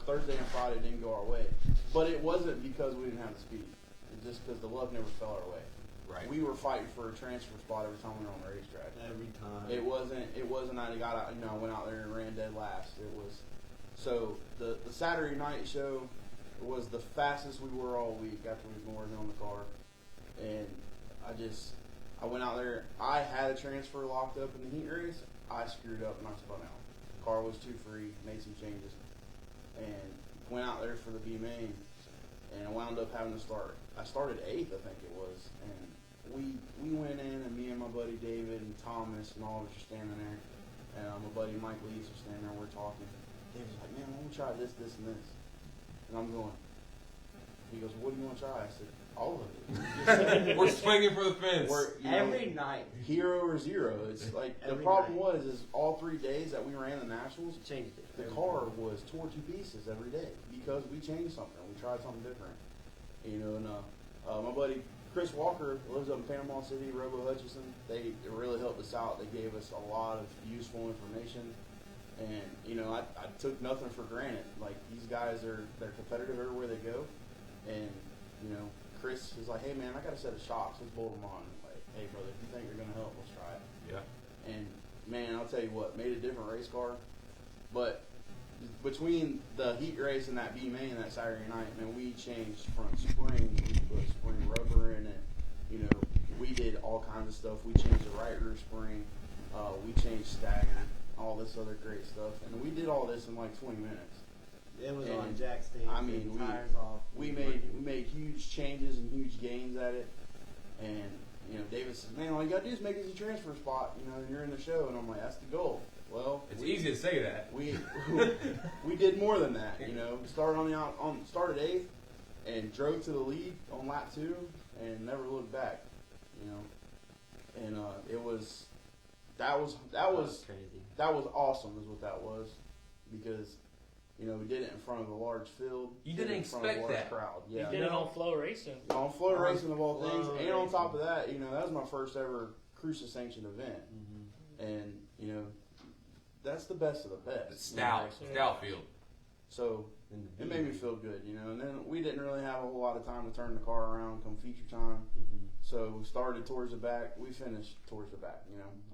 Thursday and Friday didn't go our way, but it wasn't because we didn't have the speed. It's just because the luck never fell our way. Right. we were fighting for a transfer spot every time we were on the racetrack. Every time. It wasn't I got out, I went out there and ran dead last. It was so the Saturday night show was the fastest we were all week after we've been working on the car, and I went out there. I had a transfer locked up in the heat race. I screwed up and I spun out. The car was too free. Made some changes, and went out there for the B main, and I wound up having to start. I started 8th, I think it was, and we went in, and me and my buddy David and Thomas and all of us were standing there, and my buddy Mike Lees was standing there. And we're talking. David's like, "Man, I want to try this, this, and this," and I'm going. He goes, "What do you want to try?" I said, "All of it." We're swinging for the fence. Every night. Hero or zero. It's like the Every problem night. is all 3 days that we ran the nationals, Changed it. the car was tore to pieces every day because we changed something. We tried something different. And my buddy Chris Walker lives up in Panama City, Robo Hutchison. They really helped us out. They gave us a lot of useful information. And, I took nothing for granted. Like, these guys they're competitive everywhere they go. And, Chris is like, "Hey, man, I got a set of shocks. Let's bolt them on." I'm like, "Hey, brother, if you think you're going to help, let's try it." Yeah. And, man, I'll tell you what, made a different race car. But between the heat race and that B main that Saturday night, man, we changed front spring. We put spring rubber in it. We did all kinds of stuff. We changed the right rear spring. We changed stagger, all this other great stuff. And we did all this in like 20 minutes. It was And, on jack stands. I mean, tires off. We made huge changes and huge gains at it. And, David says, "Man, all you got to do is make it a transfer spot, and you're in the show." And I'm like, "That's the goal." Well, It's easy to say that. we did more than that. Started 8th and drove to the lead on lap 2 and never looked back. And it was that was crazy. that was awesome is what that was, because we did it in front of a large field. You did didn't it in front of a expect large that. crowd. You Yeah, did it on Flow Racing. on flow racing of all things, Flow and on top racing. of that, that was my first ever Cruiser sanctioned event, and that's the best of the best. It's stout field. So it made me feel good, And then we didn't really have a whole lot of time to turn the car around come feature time. So we started towards the back. We finished towards the back.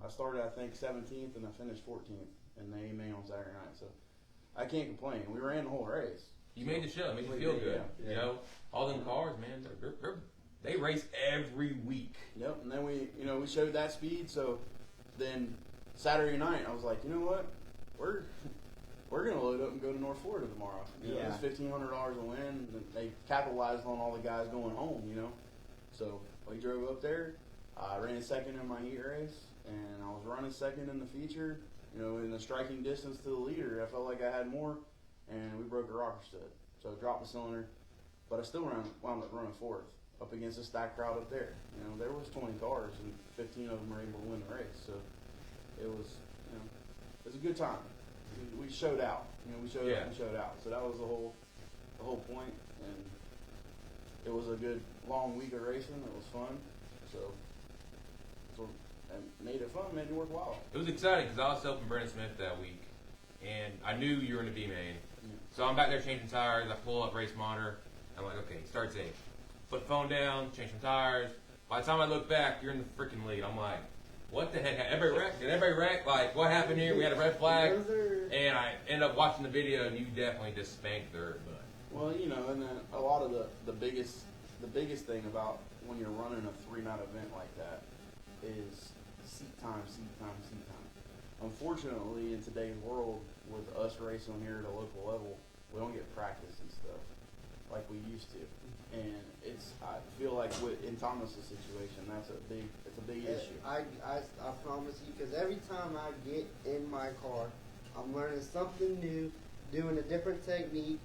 I started I think 17th and I finished 14th in the A main on Saturday night. So I can't complain. We ran the whole race. You made the show. It made you feel good. Yeah. All them cars, man, they race every week. Yep. And then we showed that speed. So then Saturday night I was like, you know what, we're gonna load up and go to North Florida tomorrow. Yeah. It's $1,500 a win. And they capitalized on all the guys going home. So we drove up there. I ran second in my heat race, and I was running second in the feature. In the striking distance to the leader, I felt like I had more, and we broke a rocker stud. So I dropped the cylinder, but I still wound up running 4th up against a stacked crowd up there. There was 20 cars, and 15 of them were able to win the race. So it was, it was a good time. We showed out. We showed up and showed out. So that was the whole point, and it was a good long week of racing. It was fun. So and made it fun, made it worthwhile. It was exciting because I was helping Brandon Smith that week, and I knew you were in the B main. So I'm back there changing tires. I pull up race monitor. I'm like, okay, starts 8th. Put the phone down, change some tires. By the time I look back, you're in the freaking lead. I'm like, what the heck? Everybody wrecked? Did everybody wreck? Like, what happened here? We had a red flag. And I end up watching the video, and you definitely just spanked their butt. Well, and then a lot of the biggest thing about when you're running a 3-night event like that is seat time. Unfortunately, in today's world, with us racing here at a local level, we don't get practice and stuff like we used to. And I feel like in Thomas's situation, it's a big issue. I promise you, because every time I get in my car, I'm learning something new, doing a different technique,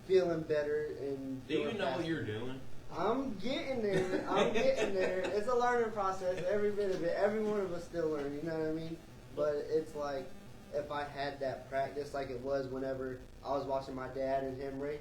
feeling better, and Do you doing even know what faster. you're doing? I'm getting there. It's a learning process, every bit of it. Every one of us still learn, you know what I mean? But it's like, if I had that practice like it was whenever I was watching my dad and him race,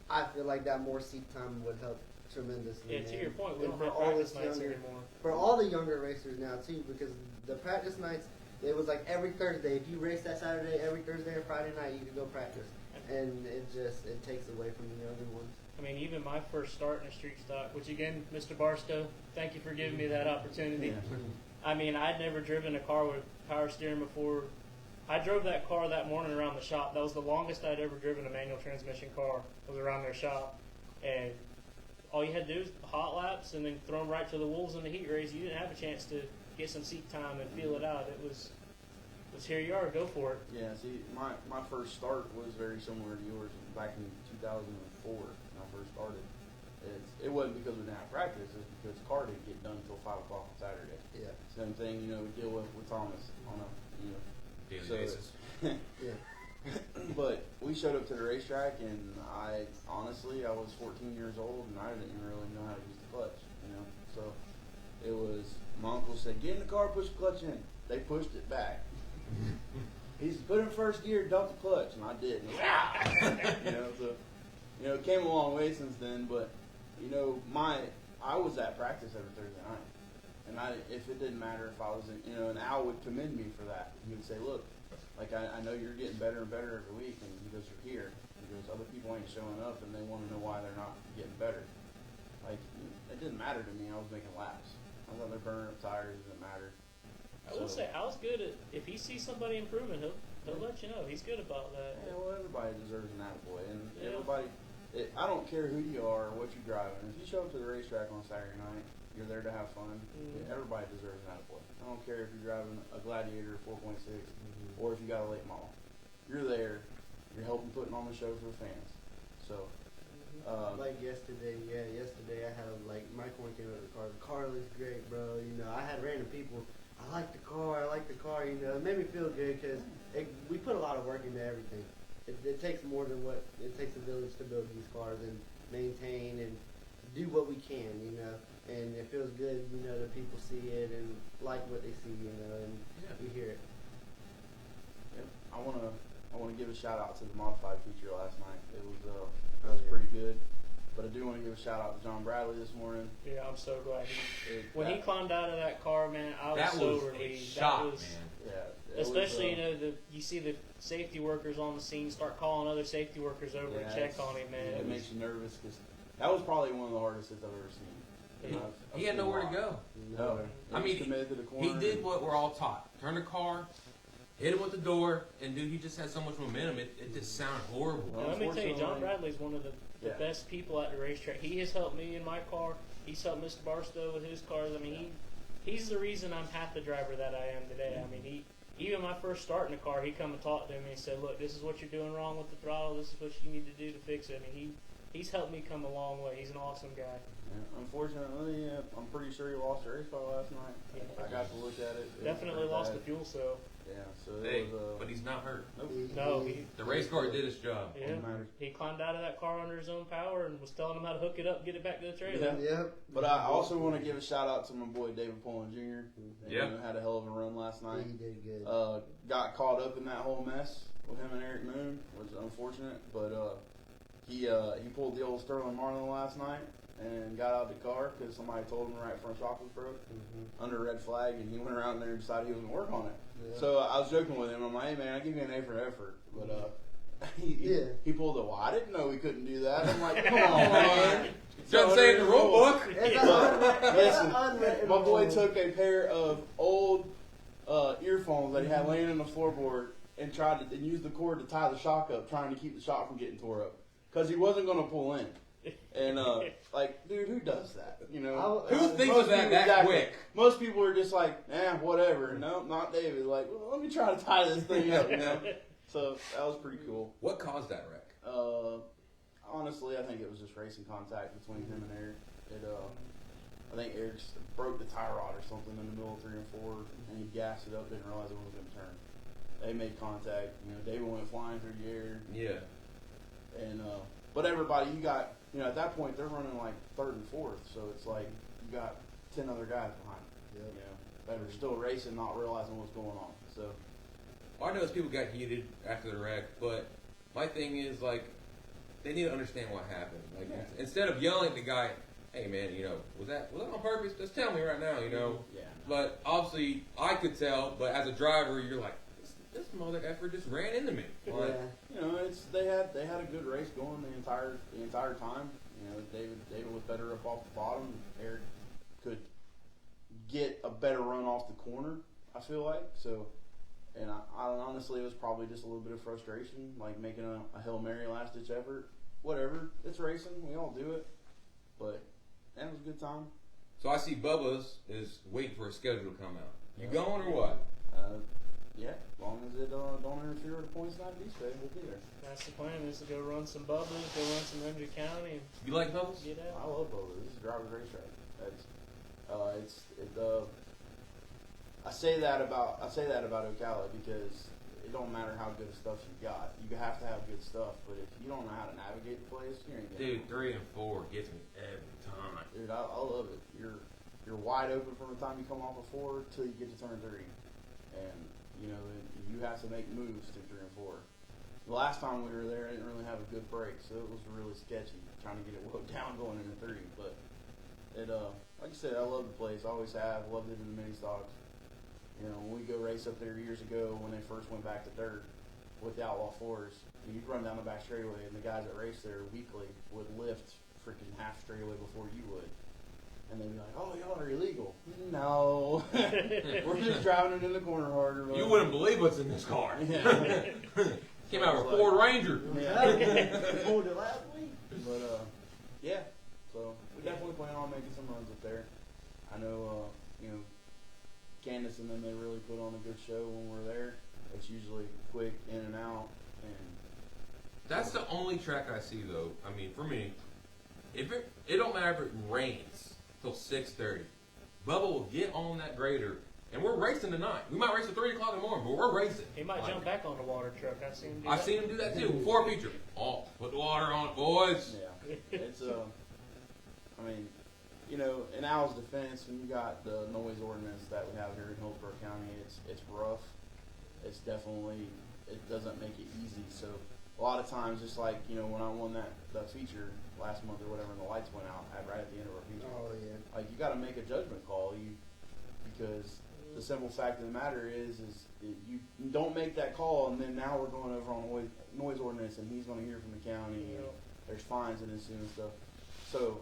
I feel like that more seat time would help tremendously. Yeah, to man. your point, we And don't for have all practice this nights younger, anymore. for all the younger racers now too, because the practice nights it was like every Thursday. If you race that Saturday, every Thursday or Friday night, you could go practice, and it takes away from the younger ones. I mean, even my first start in a street stock, which again, Mr. Barstow, thank you for giving me that opportunity. Yeah. I mean, I'd never driven a car with power steering before. I drove that car that morning around the shop. That was the longest I'd ever driven a manual transmission car. Was around their shop, and all you had to do is hot laps and then throw them right to the wolves in the heat race. You didn't have a chance to get some seat time and feel it out. It was here you are, go for it. Yeah, see, my first start was very similar to yours back in 2004 when I first started. It wasn't because we didn't have practice, it's because the car didn't get done until 5 o'clock on Saturday. Yeah. Same thing, we deal with Thomas on a, Daily basis. Yeah. But we showed up to the racetrack, and I was 14 years old, and I didn't really know how to use the clutch, So it was, my uncle said, get in the car, push the clutch in. They pushed it back. He said, put it in first gear, dump the clutch, and I did. It came a long way since then, but, I was at practice every Thursday night. And if it didn't matter if I was, and Al would commend me for that. He would say, look, like, I know you're getting better and better every week, and he goes, you're here. He goes, other people ain't showing up, and they want to know why they're not getting better. Like, it didn't matter to me. I was making laps. I was out there burning up tires. It didn't matter. I will say, Al's good at, if he sees somebody improving, he'll let you know. He's good about that. Yeah, well, everybody deserves an attaboy, and Yeah. everybody. I don't care who you are or what you're driving. If you show up to the racetrack on Saturday night, you're there to have fun. Everybody deserves an attaboy. I don't care if you're driving a Gladiator 4.6 or if you got a late model. You're there. You're helping putting on the show for the fans. So. Like yesterday I had Mike Horn came out of the car. The car looks great, bro. I had random people. I like the car. It made me feel good because we put a lot of work into everything. It takes more than what it takes a village to build these cars and maintain and do what we can, And it feels good, that people see it and like what they see, and we hear it. Yeah, I wanna give a shout out to the modified feature last night. It was pretty good. But I do want to give a shout out to John Bradley this morning. Yeah, I'm so glad. When he climbed out of that car, man, I was so relieved. Shock, man. Yeah, especially you see the safety workers on the scene start calling other safety workers over to check on him, man. It makes you nervous because that was probably one of the hardest hits I've ever seen. He had nowhere to go. No, I mean, committed to the corner. he did what we're all taught: turn the car, hit him with the door, and dude, he just had so much momentum. It just sounded horrible. Well, let me tell you, John Bradley's one of the best people at the racetrack. He has helped me in my car. He's helped Mr. Barstow with his cars. I mean, he's the reason I'm half the driver that I am today. I mean, even my first start in the car, he come and talked to me and he said, look, this is what you're doing wrong with the throttle. This is what you need to do to fix it. I mean, he's helped me come a long way. He's an awesome guy. Yeah, unfortunately, I'm pretty sure he lost the race car last night. Yeah. I got to look at it. Definitely lost the fuel cell. Yeah, so Hey, it was. but he's not hurt. Nope. No, The race car did its job. Yeah, Doesn't matter. he climbed out of that car under his own power and was telling him how to hook it up, get it back to the trailer. Yeah. Yep. But I also want to give a shout out to my boy David Pullen Jr. Yeah. Had a hell of a run last night. He did good. Got caught up in that whole mess with him and Eric Moon, which is unfortunate. But he pulled the old Sterling Marlin last night and got out of the car because somebody told him the right front shock was broke under a red flag, and he went around there and decided he was going to work on it. Yeah. So I was joking with him. I'm like, hey man, I give you an A for effort, but he pulled a, well, I didn't know we couldn't do that. I'm like, come on, man. Doesn't say in the rule book. It's Listen, unwritten my boy rule. took a pair of old earphones that he had laying in the floorboard and tried to use the cord to tie the shock up, trying to keep the shock from getting tore up because he wasn't going to pull in. And like, dude, who does that? Who thinks most of that people- that exactly. quick? Most people are just like, whatever. No, not David. Like, well, let me try to tie this thing up. So that was pretty cool. What caused that wreck? Honestly, I think it was just racing contact between him and Eric. I think Eric broke the tie rod or something in the middle of 3 and 4, and he gassed it up, didn't realize it wasn't going to turn. They made contact. David went flying through the air. Yeah. And but everybody, you got, at that point they're running like 3rd and 4th, so it's like you got 10 other guys behind. That are still racing, not realizing what's going on. So. All I know is people got heated after the wreck, but my thing is, like, they need to understand what happened. Like, instead of yelling at the guy, hey man, was that on purpose? Just tell me right now, Yeah. But obviously, I could tell. But as a driver, you're like, this mother effer just ran into me. Like, They had a good race going the entire time. David was better up off the bottom. Eric could get a better run off the corner, I feel like. So, and I honestly, it was probably just a little bit of frustration, like making a Hail Mary last ditch effort. Whatever, it's racing. We all do it. But that was a good time. So I see Bubba's is waiting for a schedule to come out. You going or what? Yeah, as long as it don't interfere with the points not East Bay, we'll be there. That's the plan, is to go run some bubbles, go run some Hendry County, and You like Bubba's? get I out. love Boulder. This is a driver's racetrack. I say that about Ocala because it don't matter how good of stuff you got. You have to have good stuff, but if you don't know how to navigate the place, you ain't getting Dude, 3 and 4 gets me every time. Dude, I love it. You're wide open from the time you come off of 4 till you get to turn 3, and you have to make moves through 3 and 4. The last time we were there, I didn't really have a good break, so it was really sketchy trying to get it woke down going into 3. But it, like I said, I love the place. I always have. Loved it in the mini stocks. When we go race up there years ago when they first went back to dirt with the Outlaw 4s, you'd run down the back straightaway, and the guys that race there weekly would lift freaking half straightaway before you would. And they'd be like, "Oh, y'all are illegal." No, we're just driving it in the corner harder. You wouldn't believe what's in this car. Yeah. Came out with a Ford Ranger. Pulled it last week. But yeah. So we definitely plan on making some runs up there. I know, Candace and them, they really put on a good show when we're there. It's usually quick in and out, and That's the only track I see though. I mean, for me, if it don't matter if it rains till 6:30, Bubba will get on that grader, and we're racing tonight. We might race at 3 o'clock in the morning, but we're racing. He might jump back on the water truck. I've seen him do I've that. seen him do that too. Before a feature. Oh, put the water on it, boys. yeah, it's I mean, in Al's defense, when you got the noise ordinance that we have here in Hillsborough County, it's rough. It's definitely, it doesn't make it easy. So a lot of times, just like when I won that feature last month or whatever, and the lights went out right at the end of our feature. Oh yeah. Like you got to make a judgment call. Because the simple fact of the matter is you don't make that call, and then now we're going over on noise ordinance, and he's going to hear from the county, and there's fines and ensuing stuff. So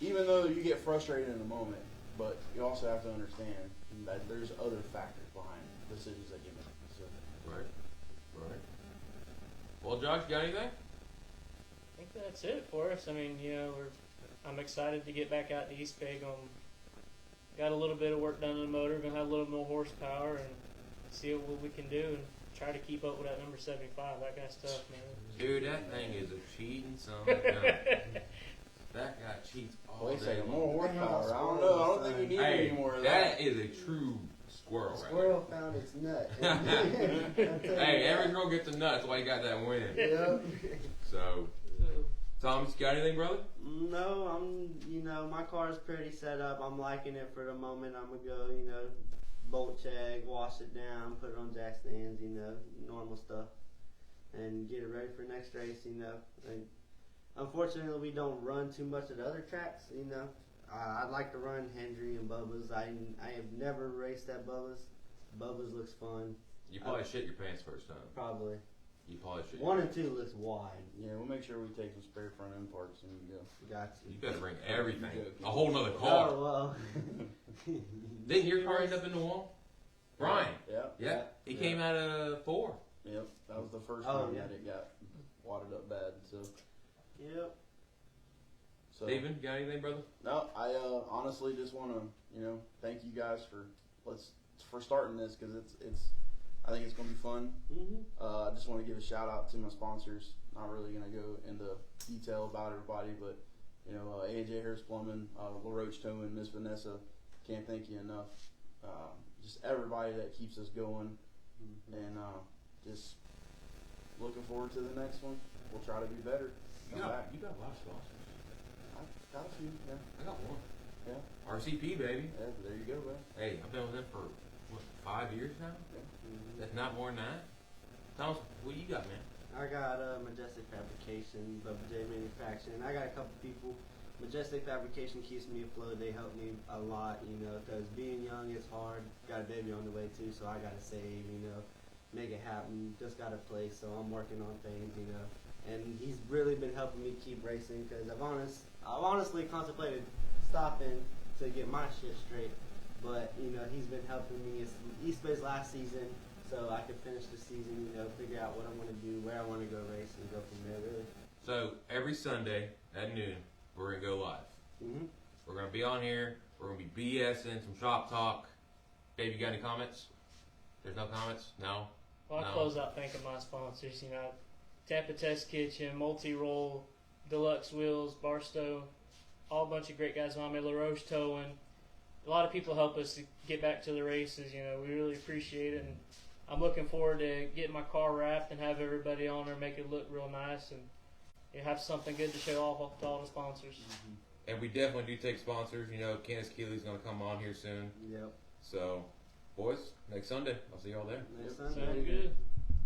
even though you get frustrated in the moment, but you also have to understand that there's other factors behind decisions that you make. So Right. Well, Josh, you got anything? I think that's it for us. I mean, I'm excited to get back out to East Bay. Got a little bit of work done on the motor. Gonna have a little more horsepower and see what we can do and try to keep up with that number 75. That guy's tough, man. Dude, that thing is a cheating son of a gun. That guy cheats all wait a day second, long. more horsepower. I don't know. I don't think we need any Hey, more of that. that is a true squirrel, Squirrel found its nut. Hey, every girl gets a nut. That's why you got that win. Yep. So, Thomas, you got anything, brother? No, my car's pretty set up. I'm liking it for the moment. I'm gonna go, bolt check, wash it down, put it on jack stands, normal stuff, and get it ready for next race, And unfortunately, we don't run too much at other tracks, I'd like to run Hendry and Bubba's. I have never raced at Bubba's. Bubba's looks fun. You probably shit your pants first time. Probably. You probably should. 1 and 2 looks wide. Yeah, we'll make sure we take some spare front end parts and we go. Got You you. better bring everything. Joking. A whole nother car. Oh, well. Didn't your car end up in the wall? Brian. Yeah. Yeah. He came out of 4. Yep. That was the first Oh, time yeah. that it got wadded up bad. So. Yep. Steven, you got anything, brother? No, I honestly just want to, thank you guys for starting this because I think it's going to be fun. Mm-hmm. I just want to give a shout out to my sponsors. Not really going to go into detail about everybody, but AJ Harris Plumbing, LaRoche Towing, Miss Vanessa, can't thank you enough. Just everybody that keeps us going, and just looking forward to the next one. We'll try to be better. You Come got, back. you got a lot of sponsors. I've got a few. Yeah. I got one. Yeah. RCP, baby. Yeah. There you go, man. Hey, I've been with them for, 5 years now? That's not more than that. Thomas, what you got, man? I got Majestic Fabrication, Bubba J Manufacturing. I got a couple people Majestic Fabrication keeps me afloat. They help me a lot, you know, because being young is hard. Got a baby on the way too, so I gotta save, you know, make it happen. Just got a place, so I'm working on things, you know. And he's really been helping me keep racing because I've honestly contemplated stopping to get my shit straight, but you know he's been helping me. It's East Bay's last season, so I could finish the season, you know, figure out what I want to do, where I want to go race, and go from there. Really. So every Sunday at noon, we're gonna go live. Mhm. We're gonna be on here. We're gonna be BSing, some shop talk. Dave, you got any comments? There's no comments? No? Well, I'll No. close out thanking my sponsors. You know, Tampa Test Kitchen, Multi Roll, Deluxe Wheels, Barstow, all a bunch of great guys on me. LaRoche Towing. A lot of people help us to get back to the races. You know, we really appreciate it, and I'm looking forward to getting my car wrapped and have everybody on there, make it look real nice, and you have something good to show off to all the sponsors. And we definitely do take sponsors. You know, Candace Keeley's gonna come on here soon. Yep. So, boys, next Sunday, I'll see y'all there. Next Sounds Sunday. good.